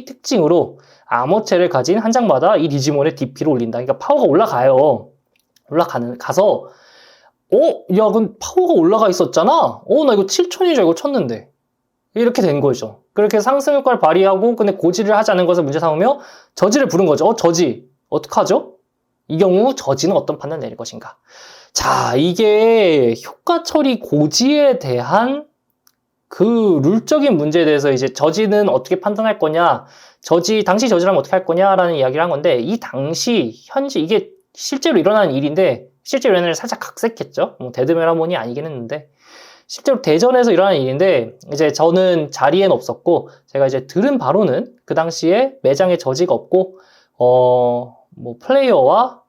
특징으로 암호체를 가진 한 장마다 이 디지몬의 DP를 올린다. 그러니까 파워가 올라가요. 가서 야, 그럼 파워가 올라가 있었잖아? 나 이거 7천이죠. 이거 쳤는데. 이렇게 된 거죠. 그렇게 상승 효과를 발휘하고, 근데 고지를 하지 않은 것을 문제 삼으며 저지를 부른 거죠. 저지. 어떡하죠? 이 경우 저지는 어떤 판단을 내릴 것인가? 자, 이게 효과 처리 고지에 대한 그 룰적인 문제에 대해서 이제 저지는 어떻게 판단할 거냐, 당시 저지라면 어떻게 할 거냐라는 이야기를 한 건데, 이 당시, 현재 이게 실제로 일어난 일인데, 실제로 일어난 일 살짝 각색했죠. 데드메라몬이 아니긴 했는데, 실제로 대전에서 일어난 일인데, 이제 저는 자리엔 없었고, 제가 이제 들은 바로는 그 당시에 매장에 저지가 없고,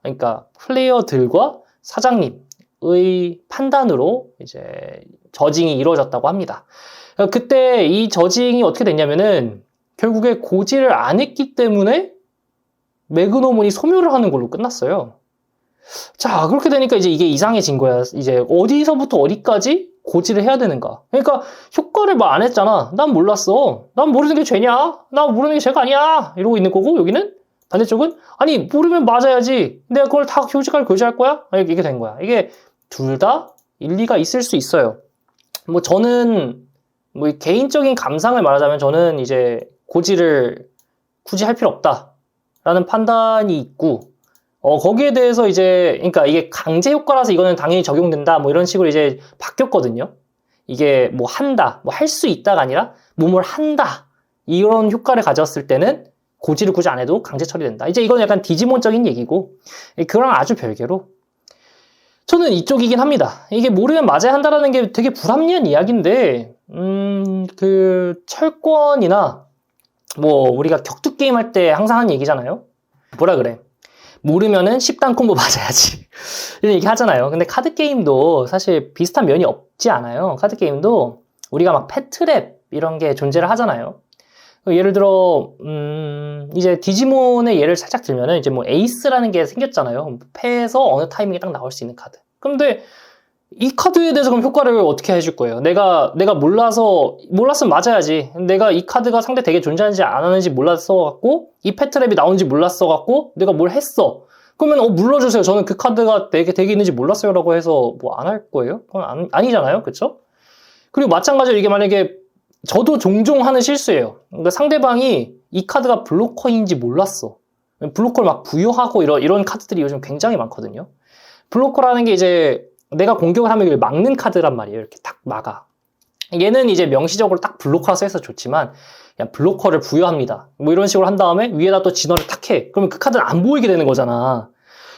그러니까 플레이어들과 사장님의 판단으로 이제 저징이 이루어졌다고 합니다. 그때 이 저징이 어떻게 됐냐면은, 결국에 고지를 안 했기 때문에 매그노몬이 소멸을 하는 걸로 끝났어요. 자, 그렇게 되니까 이제 이게 이상해진 거야. 이제 어디서부터 어디까지 고지를 해야 되는가. 그러니까 효과를 말 안 했잖아. 난 몰랐어. 난 모르는 게 죄냐? 나 모르는 게 죄가 아니야. 이러고 있는 거고, 여기는 반대쪽은 아니, 모르면 맞아야지. 내가 그걸 다 효과를 고지할 거야? 이게 된 거야. 이게 둘 다 일리가 있을 수 있어요. 저는 개인적인 감상을 말하자면, 저는 이제 고지를 굳이 할 필요 없다라는 판단이 있고, 거기에 대해서 이제, 그러니까 이게 강제 효과라서 이거는 당연히 적용된다, 이런 식으로 이제 바뀌었거든요. 이게 한다, 할 수 있다가 아니라, 뭘 한다. 이런 효과를 가졌을 때는 고지를 굳이 안 해도 강제 처리된다. 이제 이건 약간 디지몬적인 얘기고, 그거랑 아주 별개로, 저는 이쪽이긴 합니다. 이게 모르면 맞아야 한다라는 게 되게 불합리한 이야기인데, 철권이나, 우리가 격투 게임 할 때 항상 하는 얘기잖아요. 뭐라 그래? 모르면은 10단 콤보 맞아야지. 이런 얘기 하잖아요. 근데 카드 게임도 사실 비슷한 면이 없지 않아요. 카드 게임도 우리가 막 패트랩 이런 게 존재를 하잖아요. 예를 들어, 이제 디지몬의 예를 살짝 들면은 이제 에이스라는 게 생겼잖아요. 패에서 어느 타이밍에 딱 나올 수 있는 카드. 근데 이 카드에 대해서 그럼 효과를 어떻게 해줄 거예요? 내가 몰랐으면 맞아야지. 내가 이 카드가 상대 덱에 존재하는지 안 하는지 몰랐어갖고, 이 패트랩이 나오는지 몰랐어갖고, 내가 뭘 했어. 그러면, 물러주세요. 저는 그 카드가 덱에 있는지 몰랐어요. 라고 해서 안 할 거예요? 그건 아니잖아요. 그쵸? 그리고 마찬가지로 이게 만약에, 저도 종종 하는 실수예요. 그러니까 상대방이 이 카드가 블로커인지 몰랐어. 블로커를 막 부여하고 이런 카드들이 요즘 굉장히 많거든요. 블로커라는 게 이제, 내가 공격을 하면 이걸 막는 카드란 말이에요. 이렇게 딱 막아. 얘는 이제 명시적으로 딱 블로커라 써서 좋지만, 그냥 블로커를 부여합니다. 이런 식으로 한 다음에 위에다 또 진화를 탁 해. 그러면 그 카드는 안 보이게 되는 거잖아.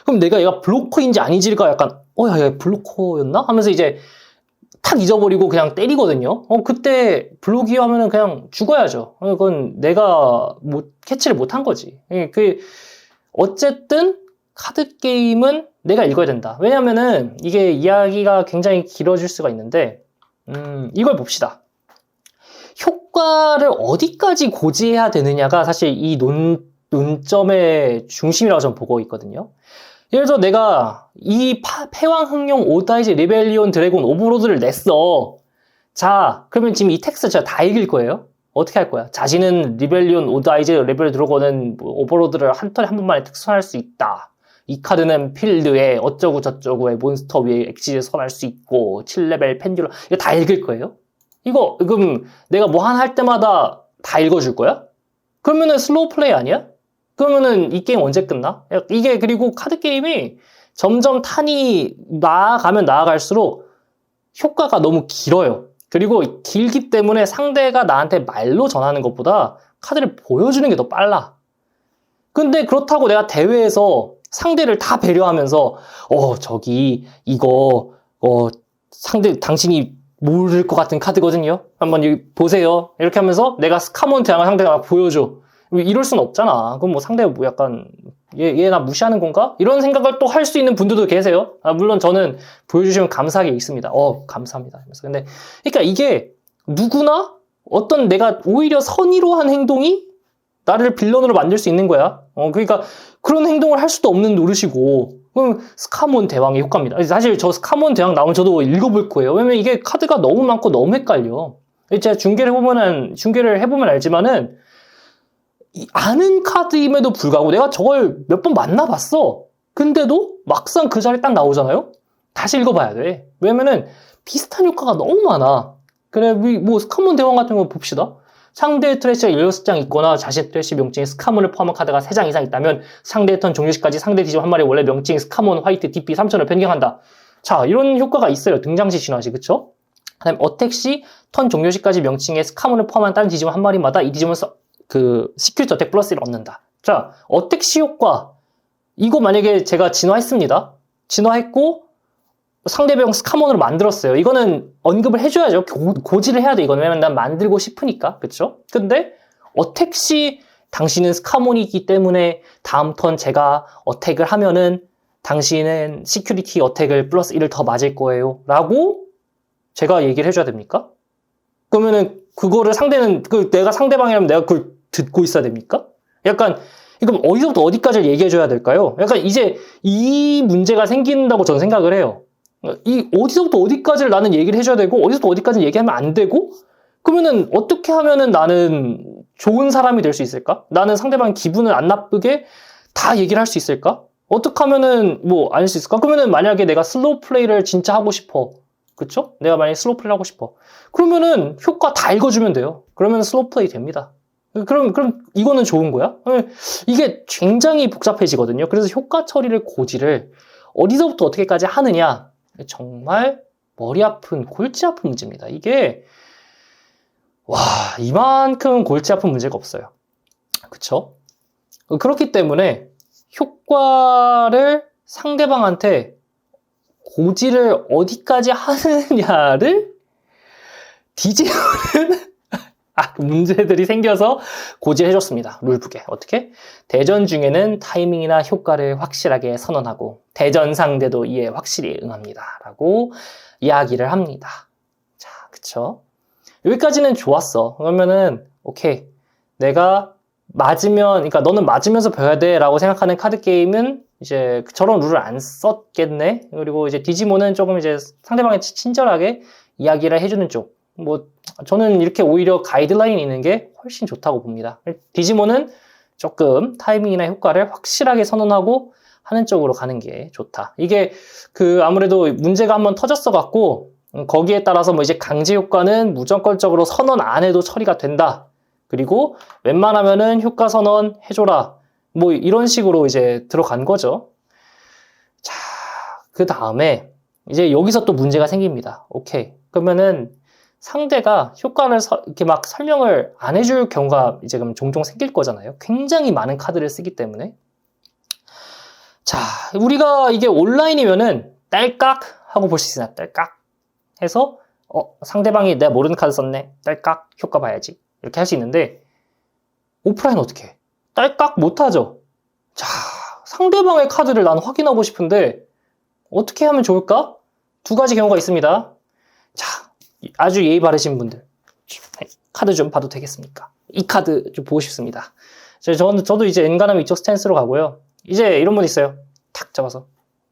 그럼 내가 얘가 블로커인지 아닌지가 약간, 얘 블로커였나? 하면서 이제 탁 잊어버리고 그냥 때리거든요. 그때 블로기어 하면은 그냥 죽어야죠. 그건 내가 캐치를 못한 거지. 어쨌든, 카드 게임은 내가 읽어야 된다. 왜냐면은 이게 이야기가 굉장히 길어질 수가 있는데, 이걸 봅시다. 효과를 어디까지 고지해야 되느냐가 사실 이 논점의 중심이라고 저는 보고 있거든요. 예를 들어 내가 이 패왕흥룡 오다이즈 리벨리온 드래곤 오버로드를 냈어. 자, 그러면 지금 이 텍스트 제가 다 읽을 거예요. 어떻게 할 거야? 자신은 리벨리온 오다이즈 레벨 드래곤은 오버로드를 한 턴에 한 번만에 특수할 수 있다. 이 카드는 필드에 어쩌고 저쩌고의 몬스터 위에 엑시즈 선할 수 있고 7레벨 펜듈럼 이거 다 읽을 거예요? 이거 그럼 내가 뭐 하나 할 때마다 다 읽어줄 거야? 그러면은 슬로우 플레이 아니야? 그러면은 이 게임 언제 끝나? 이게 그리고 카드 게임이 점점 탄이 나아가면 나아갈수록 효과가 너무 길어요. 그리고 길기 때문에 상대가 나한테 말로 전하는 것보다 카드를 보여주는 게 더 빨라. 근데 그렇다고 내가 대회에서 상대를 다 배려하면서 저기 이거 상대 당신이 모를 것 같은 카드거든요. 한번 여기 보세요. 이렇게 하면서 내가 스카몬 대항을 상대가 막 보여줘. 이럴 순 없잖아. 그럼 뭐 상대가 뭐 약간 얘 나 무시하는 건가? 이런 생각을 또 할 수 있는 분들도 계세요. 물론 저는 보여주시면 감사하게 있습니다. 감사합니다. 근데 그러니까 이게 누구나 어떤 내가 오히려 선의로한 행동이 나를 빌런으로 만들 수 있는 거야. 그러니까 그런 행동을 할 수도 없는 노릇이고 그럼 스카몬 대왕의 효과입니다. 사실 저 스카몬 대왕 나오면 저도 읽어볼 거예요. 왜냐면 이게 카드가 너무 많고 너무 헷갈려. 제가 중계를 해보면 알지만은 아는 카드임에도 불구하고 내가 저걸 몇 번 만나봤어. 근데도 막상 그 자리에 딱 나오잖아요? 다시 읽어봐야 돼. 왜냐면은 비슷한 효과가 너무 많아. 그래, 뭐 스카몬 대왕 같은 거 봅시다. 상대의 트래시가 16장 있거나 자신의 트래시 명칭에 스카몬을 포함한 카드가 3장 이상 있다면 상대의 턴 종료 시까지 상대 디지몬 한 마리 원래 명칭 스카몬 화이트 DP 3000을 변경한다. 자, 이런 효과가 있어요. 등장 시 진화 시, 그쵸? 그다음에 어택 시 턴 종료 시까지 명칭에 스카몬을 포함한 다른 디지몬 한 마리마다 이 디지몬 시큐리티 어택 플러스 1을 얻는다. 자, 어택 시 효과. 이거 만약에 제가 진화했습니다. 진화했고 상대방 스카몬으로 만들었어요. 이거는 언급을 해줘야죠. 고지를 해야 돼, 이거는. 왜냐면 난 만들고 싶으니까. 그쵸? 근데, 어택 시, 당신은 스카몬이기 때문에 다음 턴 제가 어택을 하면은 당신은 시큐리티 어택을 플러스 1을 더 맞을 거예요. 라고 제가 얘기를 해줘야 됩니까? 그러면은, 그거를 내가 상대방이라면 내가 그걸 듣고 있어야 됩니까? 약간, 그럼 어디서부터 어디까지를 얘기해줘야 될까요? 약간 이제 이 문제가 생긴다고 저는 생각을 해요. 어디서부터 어디까지를 나는 얘기를 해줘야 되고, 어디서부터 어디까지는 얘기하면 안 되고, 그러면은 어떻게 하면은 나는 좋은 사람이 될 수 있을까? 나는 상대방 기분을 안 나쁘게 다 얘기를 할 수 있을까? 어떻게 하면은 알 수 있을까? 그러면은 만약에 내가 슬로우 플레이를 진짜 하고 싶어. 그쵸? 내가 만약에 슬로우 플레이를 하고 싶어. 그러면은 효과 다 읽어주면 돼요. 그러면 슬로우 플레이 됩니다. 그럼 이거는 좋은 거야? 이게 굉장히 복잡해지거든요. 그래서 효과 처리를 고지를 어디서부터 어떻게까지 하느냐? 정말 머리 아픈, 골치 아픈 문제입니다. 이게 이만큼 골치 아픈 문제가 없어요. 그쵸? 그렇기 때문에 효과를 상대방한테 고지를 어디까지 하느냐를 DJ는 문제들이 생겨서 고지해줬습니다. 룰북에. 어떻게? 대전 중에는 타이밍이나 효과를 확실하게 선언하고 대전 상대도 이에 확실히 응합니다. 라고 이야기를 합니다. 자, 그쵸? 여기까지는 좋았어. 그러면은 오케이. 내가 그러니까 너는 맞으면서 배워야 돼 라고 생각하는 카드 게임은 이제 저런 룰을 안 썼겠네. 그리고 이제 디지몬은 조금 이제 상대방에 친절하게 이야기를 해주는 쪽. 저는 이렇게 오히려 가이드라인이 있는 게 훨씬 좋다고 봅니다. 디지몬은 조금 타이밍이나 효과를 확실하게 선언하고 하는 쪽으로 가는 게 좋다. 이게 아무래도 문제가 한번 터졌어 갖고 거기에 따라서 이제 강제 효과는 무조건적으로 선언 안 해도 처리가 된다. 그리고 웬만하면은 효과 선언 해줘라. 이런 식으로 이제 들어간 거죠. 자, 그 다음에 이제 여기서 또 문제가 생깁니다. 오케이. 그러면은 상대가 효과를 이렇게 막 설명을 안 해줄 경우가 이제 그럼 종종 생길 거잖아요. 굉장히 많은 카드를 쓰기 때문에. 자, 우리가 이게 온라인이면은 딸깍 하고 볼 수 있으나 딸깍 해서 상대방이 내가 모르는 카드 썼네. 딸깍 효과 봐야지. 이렇게 할 수 있는데 오프라인 어떻게 해? 딸깍 못하죠. 자, 상대방의 카드를 난 확인하고 싶은데 어떻게 하면 좋을까? 2가지 경우가 있습니다. 자, 아주 예의 바르신 분들 카드 좀 봐도 되겠습니까? 이 카드 좀 보고 싶습니다. 저도 이제 엔간하면 이쪽 스탠스로 가고요. 이제 이런 분 있어요. 탁 잡아서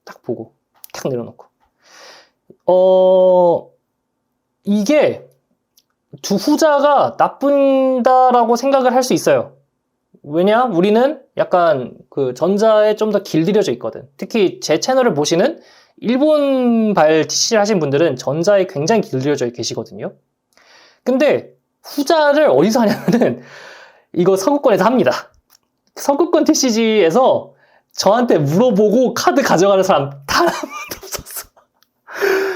딱 보고 탁 내려놓고. 이게 두 후자가 나쁜다라고 생각을 할 수 있어요. 왜냐? 우리는 약간 그 전자에 좀 더 길들여져 있거든. 특히 제 채널을 보시는 일본발 TC를 하신 분들은 전자에 굉장히 길들여져 계시거든요. 근데 후자를 어디서 하냐면은 이거 서구권에서 합니다. 서구권 TCG에서 저한테 물어보고 카드 가져가는 사람 단 한 번도 없었어.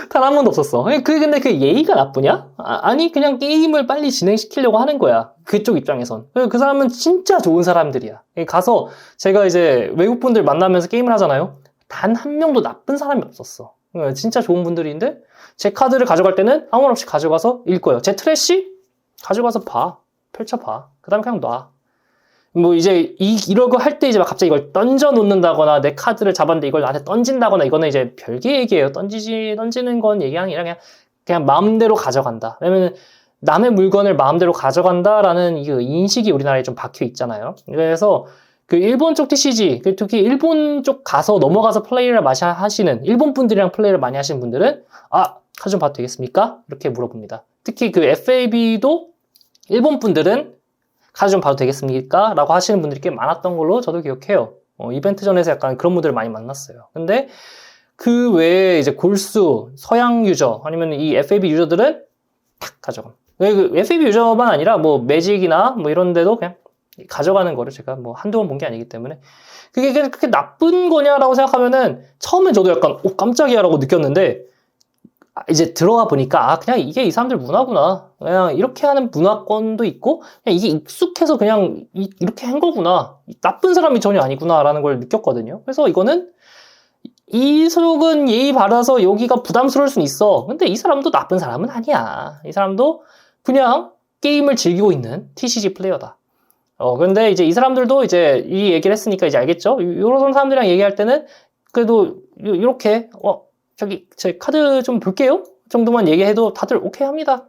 단 한 번도 없었어. 근데 그 예의가 나쁘냐? 아니, 그냥 게임을 빨리 진행시키려고 하는 거야. 그쪽 입장에선. 그 사람은 진짜 좋은 사람들이야. 가서 제가 이제 외국분들 만나면서 게임을 하잖아요. 단 한 명도 나쁜 사람이 없었어. 진짜 좋은 분들인데 제 카드를 가져갈 때는 아무 말 없이 가져가서 읽고요. 제 트래시 가져가서 봐. 펼쳐봐. 그 다음에 그냥 놔. 뭐 이제 이러고 할 때 이제 막 갑자기 이걸 던져 놓는다거나 내 카드를 잡았는데 이걸 나한테 던진다거나 이거는 이제 별개 얘기예요. 던지는 건 얘기 아니라 그냥 마음대로 가져간다. 왜냐면 남의 물건을 마음대로 가져간다라는 이 인식이 우리나라에 좀 박혀 있잖아요. 그래서 그 일본 쪽 TCG, 특히 일본 쪽 가서 넘어가서 플레이를 많이 하시는 일본 분들이랑 플레이를 많이 하시는 분들은 카드 좀 봐도 되겠습니까? 이렇게 물어봅니다. 특히 그 FAB도 일본 분들은 카드 좀 봐도 되겠습니까? 라고 하시는 분들이 꽤 많았던 걸로 저도 기억해요. 이벤트 전에서 약간 그런 분들을 많이 만났어요. 근데 그 외에 이제 골수, 서양 유저, 아니면 이 FAB 유저들은 탁 가져감. 그 FAB 유저만 아니라 뭐 매직이나 뭐 이런 데도 그냥 가져가는 거를 제가 뭐 한두 번 본 게 아니기 때문에 그게 그렇게 나쁜 거냐라고 생각하면은 처음엔 저도 약간 깜짝이야 라고 느꼈는데 이제 들어가 보니까 그냥 이게 이 사람들 문화구나. 그냥 이렇게 하는 문화권도 있고 그냥 이게 익숙해서 그냥 이렇게 한 거구나. 나쁜 사람이 전혀 아니구나라는 걸 느꼈거든요. 그래서 이거는 이 속은 예의 바라서 여기가 부담스러울 수는 있어. 근데 이 사람도 나쁜 사람은 아니야. 이 사람도 그냥 게임을 즐기고 있는 TCG 플레이어다. 근데 이제 이 사람들도 이제 이 얘기를 했으니까 이제 알겠죠? 이런 사람들이랑 얘기할 때는 그래도 이렇게 저기 제 카드 좀 볼게요 정도만 얘기해도 다들 오케이 합니다.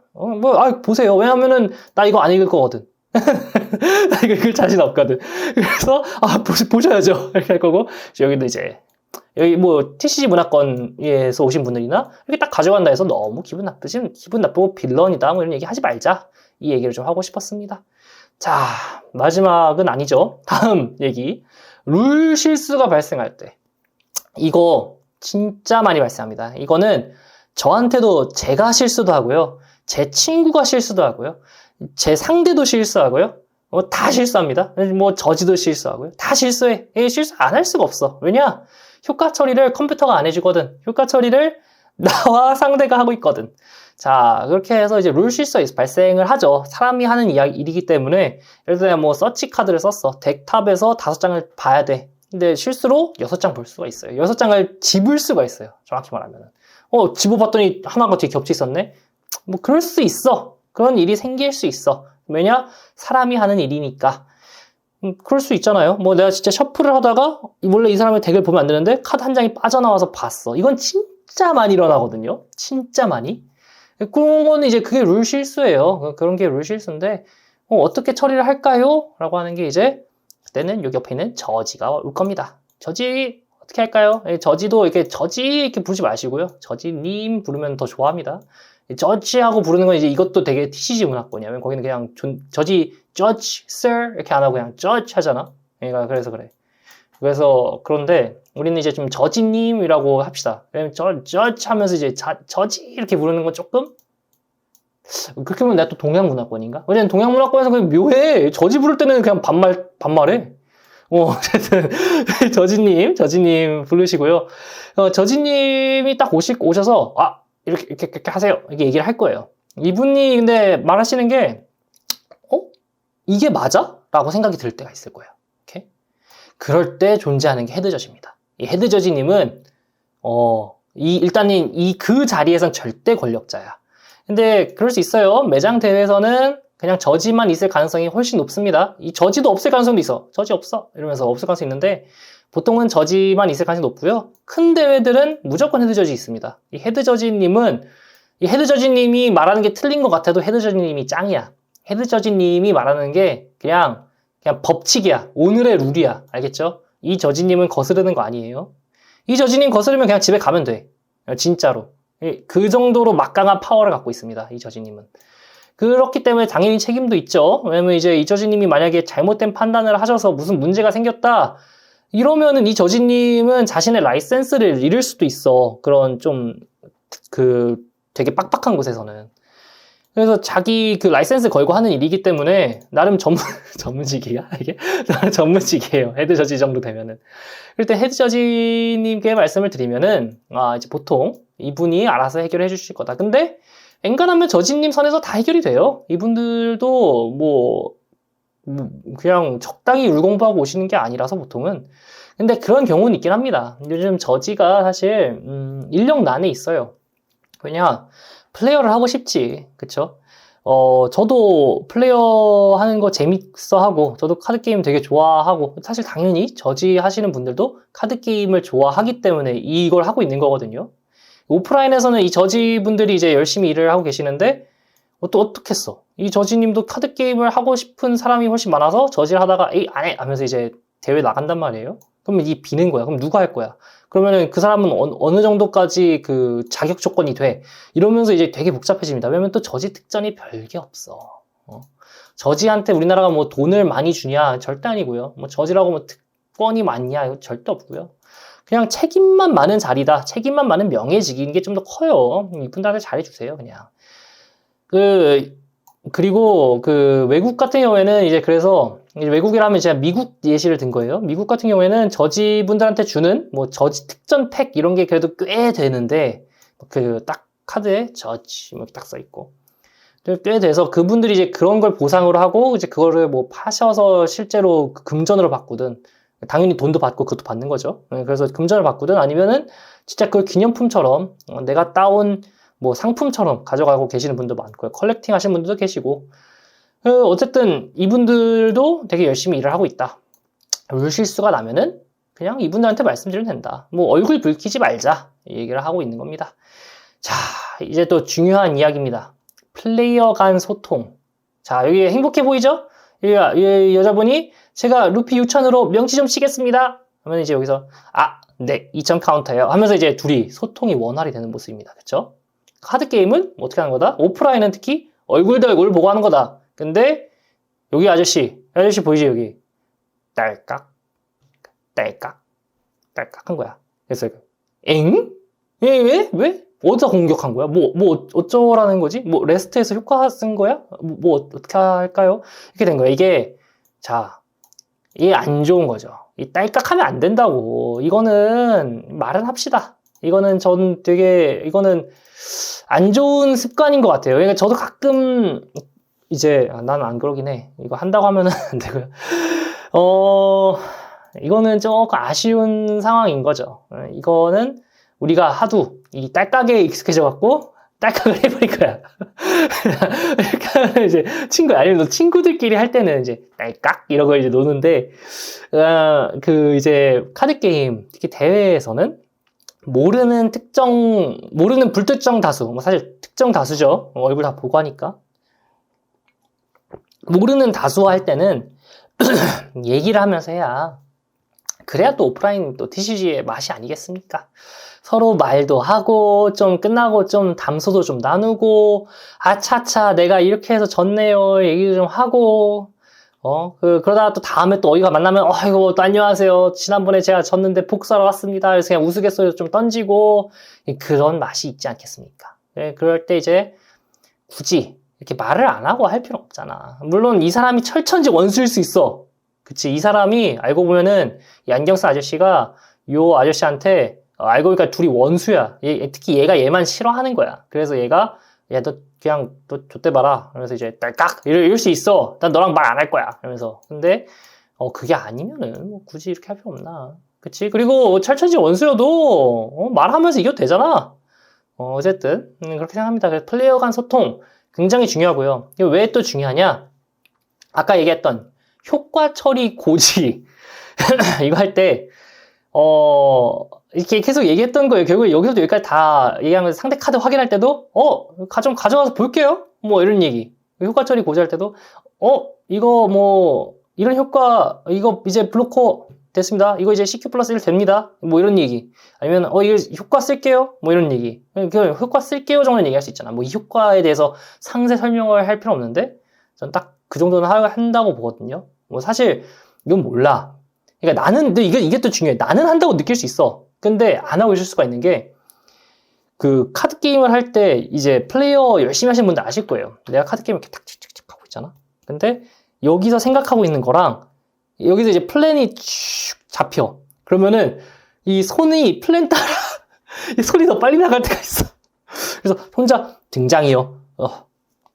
보세요. 왜냐면은 나 이거 안 읽을 거거든. 나 이거 읽을 자신 없거든. 그래서 보셔야죠 이렇게 할 거고 여기도 이제 여기 뭐 TCG 문화권에서 오신 분들이나 이렇게 딱 가져간다 해서 너무 기분 나쁘고 빌런이다 뭐 이런 얘기 하지 말자, 이 얘기를 좀 하고 싶었습니다. 자, 마지막은 아니죠. 다음 얘기. 룰 실수가 발생할 때 이거 진짜 많이 발생합니다. 이거는 저한테도 제가 실수도 하고요. 제 친구가 실수도 하고요. 제 상대도 실수하고요. 다 실수합니다. 뭐 저지도 실수하고요. 다 실수해. 실수 안 할 수가 없어. 왜냐? 효과 처리를 컴퓨터가 안 해주거든. 효과 처리를 나와 상대가 하고 있거든. 자, 그렇게 해서 이제 룰 실수가 발생을 하죠. 사람이 하는 일이기 때문에 예를 들어 뭐 서치 카드를 썼어. 덱탑에서 5장을 봐야 돼. 근데 실수로 6장 볼 수가 있어요. 6장을 집을 수가 있어요. 정확히 말하면. 집어봤더니 하나가 뒤에 겹쳐 있었네? 뭐, 그럴 수 있어. 그런 일이 생길 수 있어. 왜냐? 사람이 하는 일이니까. 그럴 수 있잖아요. 뭐, 내가 진짜 셔플을 하다가, 원래 이 사람의 덱을 보면 안 되는데, 카드 한 장이 빠져나와서 봤어. 이건 진짜 많이 일어나거든요. 진짜 많이. 그런 거는 이제 그게 룰 실수예요. 그런 게 룰 실수인데, 어떻게 처리를 할까요? 라고 하는 게 이제, 그때는 여기 옆에 있는 저지가 올 겁니다. 저지 어떻게 할까요? 저지도 저지 이렇게 부르지 마시고요. 저지님 부르면 더 좋아합니다. 저지하고 부르는 건 이제 이것도 되게 TCG 문화권이야. 거기는 그냥 저지, judge, sir 이렇게 안 하고 그냥 judge 하잖아. 그래서 그래. 그런데 우리는 이제 좀 저지님이라고 합시다. 왜냐면 judge 하면서 이제 저지 이렇게 부르는 건 조금 그렇게 보면 내가 또 동양 문화권인가? 왜냐면 동양 문화권에서 그냥 묘해. 저지 부를 때는 그냥 반말해. 어쨌든, 저지님 부르시고요. 저지님이 딱 오셔서, 이렇게 하세요. 이렇게 얘기를 할 거예요. 이분이 근데 말하시는 게, 이게 맞아? 라고 생각이 들 때가 있을 거예요. 이렇게. 그럴 때 존재하는 게 헤드저지입니다. 이 헤드저지님은, 일단 그 자리에선 절대 권력자야. 근데 그럴 수 있어요. 매장 대회에서는 그냥 저지만 있을 가능성이 훨씬 높습니다. 이 저지도 없을 가능성도 있어. 저지 없어. 이러면서 없을 가능성이 있는데 보통은 저지만 있을 가능성이 높고요. 큰 대회들은 무조건 헤드저지 있습니다. 이 헤드저지님이 말하는 게 틀린 것 같아도 헤드저지님이 짱이야. 헤드저지님이 말하는 게 그냥 그냥 법칙이야. 오늘의 룰이야. 알겠죠? 이 저지님은 거스르는 거 아니에요. 이 저지님 거스르면 그냥 집에 가면 돼. 진짜로. 그 정도로 막강한 파워를 갖고 있습니다. 이 저지님은. 그렇기 때문에 당연히 책임도 있죠. 왜냐면 이제 이 저지님이 만약에 잘못된 판단을 하셔서 무슨 문제가 생겼다. 이러면은 이 저지님은 자신의 라이센스를 잃을 수도 있어. 그런 좀, 되게 빡빡한 곳에서는. 그래서 자기 그 라이센스 걸고 하는 일이기 때문에 나름 전문직이야? 이게? 전문직이에요. 헤드 저지 정도 되면은. 그럴 때 헤드 저지님께 말씀을 드리면은, 이제 보통 이분이 알아서 해결해 주실 거다. 근데 엔간하면 저지님 선에서 다 해결이 돼요. 이분들도 그냥 적당히 룰 공부하고 오시는 게 아니라서 보통은. 근데 그런 경우는 있긴 합니다. 요즘 저지가 사실, 인력난에 있어요. 왜냐, 플레이어를 하고 싶지. 그쵸? 저도 플레이어 하는 거 재밌어 하고, 저도 카드게임 되게 좋아하고, 사실 당연히 저지 하시는 분들도 카드게임을 좋아하기 때문에 이걸 하고 있는 거거든요. 오프라인에서는 이 저지 분들이 이제 열심히 일을 하고 계시는데, 또 어떻겠어? 이 저지님도 카드게임을 하고 싶은 사람이 훨씬 많아서 저지를 하다가, 에이, 안 해! 하면서 이제 대회 나간단 말이에요. 그러면 이 비는 거야. 그럼 누가 할 거야? 그러면은 그 사람은 어느 정도까지 그 자격 조건이 돼? 이러면서 이제 되게 복잡해집니다. 왜냐면 또 저지 특전이 별게 없어. 저지한테 우리나라가 뭐 돈을 많이 주냐? 절대 아니고요. 뭐 저지라고 뭐 특권이 많냐? 이거 절대 없고요. 그냥 책임만 많은 자리다. 책임만 많은 명예직인 게 좀 더 커요. 이분들한테 잘해주세요, 그냥. 그리고 외국 같은 경우에는 이제 그래서 외국이라면 제가 미국 예시를 든 거예요. 미국 같은 경우에는 저지분들한테 주는 뭐 저지 특전 팩 이런 게 그래도 꽤 되는데 딱 카드에 저지 이렇게 딱 써 있고 꽤 돼서 그분들이 이제 그런 걸 보상으로 하고 이제 그거를 뭐 파셔서 실제로 금전으로 바꾸든 당연히 돈도 받고 그것도 받는 거죠. 그래서 금전을 바꾸든 아니면은 진짜 그 기념품처럼 내가 따온 뭐 상품처럼 가져가고 계시는 분도 많고요. 컬렉팅 하시는 분들도 계시고. 어쨌든 이분들도 되게 열심히 일을 하고 있다. 룰 실수가 나면은 그냥 이분들한테 말씀드리면 된다. 뭐 얼굴 붉히지 말자. 이 얘기를 하고 있는 겁니다. 자, 이제 또 중요한 이야기입니다. 플레이어 간 소통. 자, 여기 행복해 보이죠? 이 여자분이 제가 루피 6,000으로 명치 좀 치겠습니다. 하면 이제 여기서 네, 2,000 카운터예요. 하면서 이제 둘이 소통이 원활히 되는 모습입니다. 그쵸? 카드게임은 어떻게 하는 거다? 오프라인은 특히 얼굴 대 얼굴 보고 하는 거다. 근데 여기 아저씨 보이지 여기? 딸깍 한 거야. 그래서 엥? 왜? 어디다 공격한 거야? 뭐 어쩌라는 거지? 뭐 레스트에서 효과 쓴 거야? 뭐 어떻게 할까요? 이렇게 된 거야. 이게 안 좋은 거죠. 이 딸깍하면 안 된다고. 이거는 말은 합시다. 이거는 이거는 안 좋은 습관인 것 같아요. 그러니까 저도 가끔 이제 난 안 그러긴 해. 이거 한다고 하면은 안 되고요. 이거는 조금 아쉬운 상황인 거죠. 이거는 우리가 하도 이 딸깍에 익숙해져 갖고 딸깍을 해버릴 거야. 이렇게 하면 이제 아니면 친구들끼리 할 때는 이제 딸깍 이러고 이제 노는데 이제 카드 게임 특히 대회에서는 모르는 불특정 다수, 뭐 사실 특정 다수죠. 얼굴 다 보고 하니까. 모르는 다수 할 때는 얘기를 하면서 해야 그래야 또 오프라인 또 TCG의 맛이 아니겠습니까? 서로 말도 하고 좀 끝나고 좀 담소도 좀 나누고 아차차 내가 이렇게 해서 졌네요 얘기도 좀 하고 그러다가 또 다음에 또 어디가 만나면 이거 또 안녕하세요 지난번에 제가 졌는데 복수하러 왔습니다 그래서 그냥 우스갯소리도 좀 던지고 그런 맛이 있지 않겠습니까? 그럴 때 이제 굳이 이렇게 말을 안 하고 할 필요 없잖아. 물론 이 사람이 철천지 원수일 수 있어. 그치? 이 사람이 알고 보면은 이 안경 쓴 아저씨가 요 아저씨한테 알고 보니까 둘이 원수야. 특히 얘가 얘만 싫어하는 거야. 그래서 얘가 야 너 그냥 너 좆대 봐라. 그러면서 이제 딸깍 이럴 수 있어. 난 너랑 말 안 할 거야. 이러면서 근데 그게 아니면은 뭐 굳이 이렇게 할 필요 없나. 그치? 그리고 철천지 원수여도 말하면서 이겨도 되잖아. 어쨌든 그렇게 생각합니다. 그래서 플레이어 간 소통 굉장히 중요하고요. 왜 또 중요하냐? 아까 얘기했던 효과 처리 고지 이거 할 때 이렇게 계속 얘기했던 거예요. 결국에 여기서도 여기까지 다 얘기하면서 상대 카드 확인할 때도 좀 가져와서 볼게요. 뭐 이런 얘기. 효과 처리 고지 할 때도 이거 뭐 이런 효과, 이거 이제 블로커 됐습니다. 이거 이제 CQ 플러스 1 됩니다. 뭐 이런 얘기. 아니면, 이거 효과 쓸게요? 뭐 이런 얘기. 그 효과 쓸게요 정도는 얘기할 수 있잖아. 뭐 이 효과에 대해서 상세 설명을 할 필요 없는데, 전 딱 그 정도는 한다고 보거든요. 뭐 사실, 이건 몰라. 그러니까 나는, 근데 이게 또 중요해. 나는 한다고 느낄 수 있어. 근데 안 하고 있을 수가 있는 게, 그 카드 게임을 할 때 이제 플레이어 열심히 하시는 분들 아실 거예요. 내가 카드 게임을 이렇게 탁 칙칙칙 하고 있잖아. 근데 여기서 생각하고 있는 거랑 여기서 이제 플랜이 쭉 잡혀. 그러면은 이 손이 플랜 따라 이 손이 더 빨리 나갈 때가 있어. 그래서 혼자 등장이요.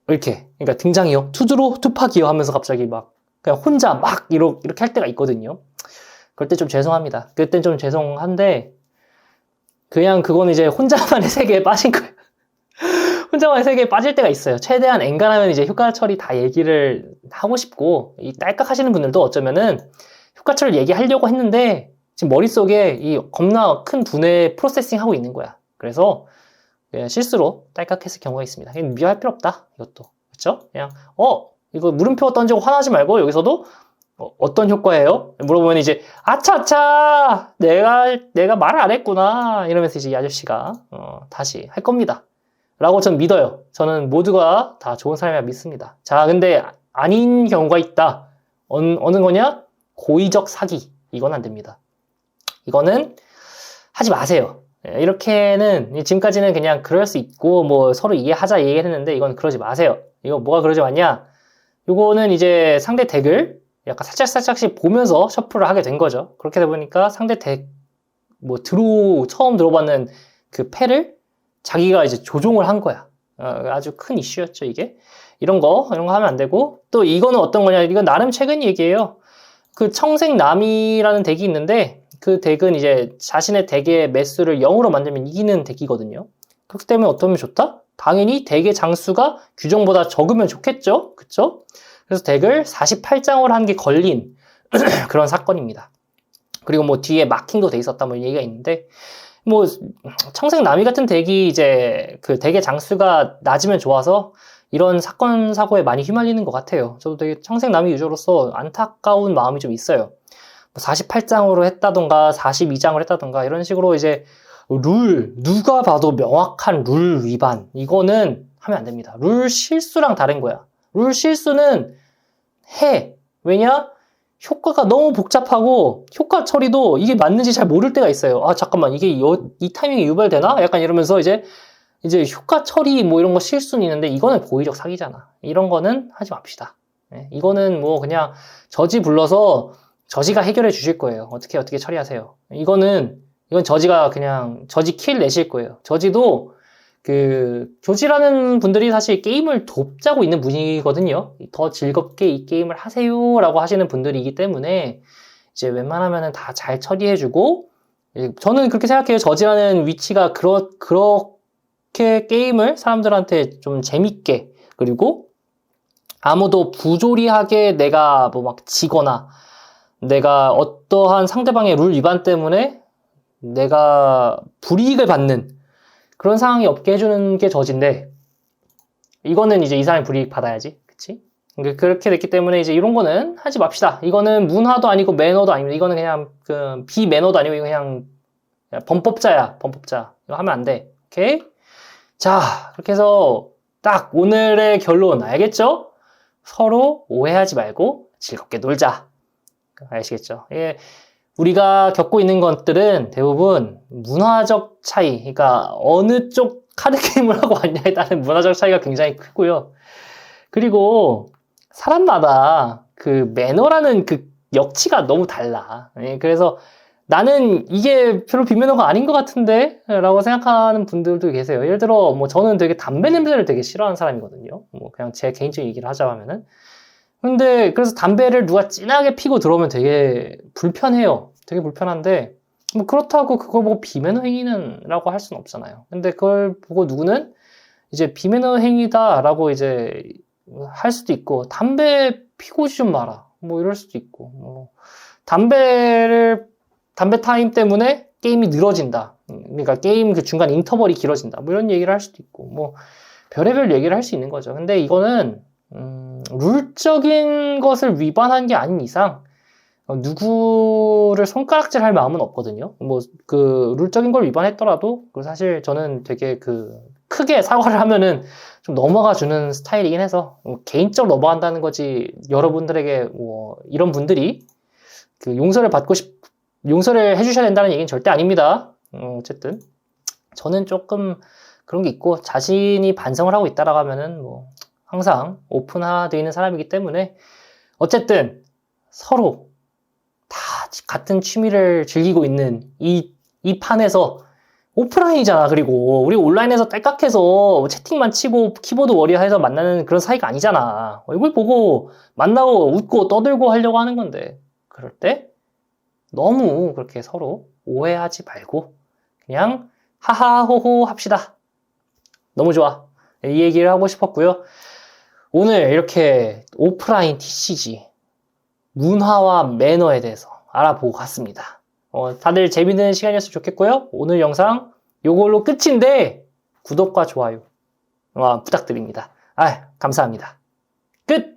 이렇게. 그러니까 등장이요. 투드로 투팍이요 하면서 갑자기 막 그냥 혼자 막 이렇게 할 때가 있거든요. 그럴 때 좀 죄송합니다. 그땐 좀 죄송한데 그냥 그거는 이제 혼자만의 세계에 빠진 거예요. 혼자만의 세계에 빠질 때가 있어요. 최대한 엔간하면 이제 효과 처리 다 얘기를 하고 싶고, 이 딸깍 하시는 분들도 어쩌면은 효과 처리를 얘기하려고 했는데, 지금 머릿속에 이 겁나 큰 두뇌 프로세싱 하고 있는 거야. 그래서 그냥 실수로 딸깍했을 경우가 있습니다. 미워할 필요 없다. 이것도. 그렇죠? 그냥, 이거 물음표 던지고 화나지 말고 여기서도 어떤 효과예요? 물어보면 이제 아차차 내가 말을 안 했구나 이러면서 이제 이 아저씨가 다시 할 겁니다 라고 전 믿어요. 저는 모두가 다 좋은 사람이라 믿습니다. 자, 근데 아닌 경우가 있다. 어느 거냐? 고의적 사기. 이건 안 됩니다. 이거는 하지 마세요. 이렇게는 지금까지는 그냥 그럴 수 있고 뭐 서로 이해하자 얘기를 했는데 이건 그러지 마세요. 이거 뭐가 그러지 마냐? 요거는 이제 상대 덱을 약간 살짝씩 보면서 셔플을 하게 된 거죠. 그렇게 되다 보니까 상대 덱, 처음 들어봤는 그 패를 자기가 이제 조종을 한 거야. 아주 큰 이슈였죠, 이게. 이런 거 하면 안 되고. 또 이거는 어떤 거냐, 이건 나름 최근 얘기예요. 그 청색남이라는 덱이 있는데, 그 덱은 이제 자신의 덱의 매수를 0으로 만들면 이기는 덱이거든요. 그렇기 때문에 어떠면 좋다? 당연히 덱의 장수가 규정보다 적으면 좋겠죠? 그쵸? 그래서 덱을 48장으로 한 게 걸린 그런 사건입니다. 그리고 뭐 뒤에 마킹도 돼 있었다 뭐 얘기가 있는데 뭐 청색나미 같은 덱이 이제 그 덱의 장수가 낮으면 좋아서 이런 사건 사고에 많이 휘말리는 것 같아요. 저도 되게 청색나미 유저로서 안타까운 마음이 좀 있어요. 48장으로 했다던가 42장을 했다던가 이런 식으로 이제 누가 봐도 명확한 룰 위반 이거는 하면 안 됩니다. 룰 실수랑 다른 거야. 룰 실수는 해. 왜냐? 효과가 너무 복잡하고 효과 처리도 이게 맞는지 잘 모를 때가 있어요. 아, 잠깐만. 이게 이 타이밍에 유발되나? 약간 이러면서 이제 효과 처리 뭐 이런 거 실수는 있는데 이거는 고의적 사기잖아. 이런 거는 하지 맙시다. 네, 이거는 뭐 그냥 저지 불러서 저지가 해결해 주실 거예요. 어떻게 처리하세요. 이건 저지가 그냥 저지 킬 내실 거예요. 저지도 조지라는 분들이 사실 게임을 돕자고 있는 분이거든요. 더 즐겁게 이 게임을 하세요 라고 하시는 분들이기 때문에 이제 웬만하면은 다 잘 처리해주고 저는 그렇게 생각해요. 저지라는 위치가 그렇게 게임을 사람들한테 좀 재밌게 그리고 아무도 부조리하게 내가 뭐 막 지거나 내가 어떠한 상대방의 룰 위반 때문에 내가 불이익을 받는 그런 상황이 없게 해주는 게 저지인데 이거는 이제 이 사람이 불이익 받아야지. 그치? 그렇게 됐기 때문에 이제 이런 거는 하지 맙시다. 이거는 문화도 아니고 매너도 아닙니다. 이거는 그냥 비매너도 아니고 그냥 범법자야. 범법자. 이거 하면 안 돼. 오케이? 자, 그렇게 해서 딱 오늘의 결론 알겠죠? 서로 오해하지 말고 즐겁게 놀자. 아시겠죠? 예. 우리가 겪고 있는 것들은 대부분 문화적 차이, 그러니까 어느 쪽 카드 게임을 하고 왔냐에 따른 문화적 차이가 굉장히 크고요. 그리고 사람마다 그 매너라는 그 역치가 너무 달라. 그래서 나는 이게 별로 비매너가 아닌 것 같은데? 라고 생각하는 분들도 계세요. 예를 들어, 뭐 저는 되게 담배 냄새를 되게 싫어하는 사람이거든요. 뭐 그냥 제 개인적인 얘기를 하자고 하면은. 근데 그래서 담배를 누가 진하게 피고 들어오면 되게 불편해요. 되게 불편한데 뭐 그렇다고 그걸 보고 비매너 행위는 라고 할 수는 없잖아요. 근데 그걸 보고 누구는 이제 비매너 행위다 라고 이제 할 수도 있고 담배 피고 좀 마라 뭐 이럴 수도 있고 뭐 담배 타임 때문에 게임이 늘어진다. 그러니까 게임 그 중간 인터벌이 길어진다. 뭐 이런 얘기를 할 수도 있고 뭐 별의별 얘기를 할 수 있는 거죠. 근데 이거는 룰적인 것을 위반한 게 아닌 이상 누구를 손가락질 할 마음은 없거든요. 뭐 그 룰적인 걸 위반했더라도 사실 저는 되게 크게 사과를 하면은 좀 넘어가 주는 스타일이긴 해서 개인적으로 넘어간다는 거지. 여러분들에게 뭐 이런 분들이 용서를 해주셔야 된다는 얘기는 절대 아닙니다. 어쨌든 저는 조금 그런 게 있고, 자신이 반성을 하고 있다라고 하면은 뭐 항상 오픈화되어 있는 사람이기 때문에, 어쨌든 서로 다 같은 취미를 즐기고 있는 이 판에서 오프라인이잖아. 그리고 우리 온라인에서 딸깍해서 채팅만 치고 키보드 워리어해서 만나는 그런 사이가 아니잖아. 얼굴 보고 만나고 웃고 떠들고 하려고 하는 건데, 그럴 때 너무 그렇게 서로 오해하지 말고 그냥 하하호호 합시다. 너무 좋아. 이 얘기를 하고 싶었고요. 오늘 이렇게 오프라인 TCG 문화와 매너에 대해서 알아보고 갔습니다. 다들 재밌는 시간이었으면 좋겠고요. 오늘 영상 요걸로 끝인데 구독과 좋아요 부탁드립니다. 감사합니다. 끝!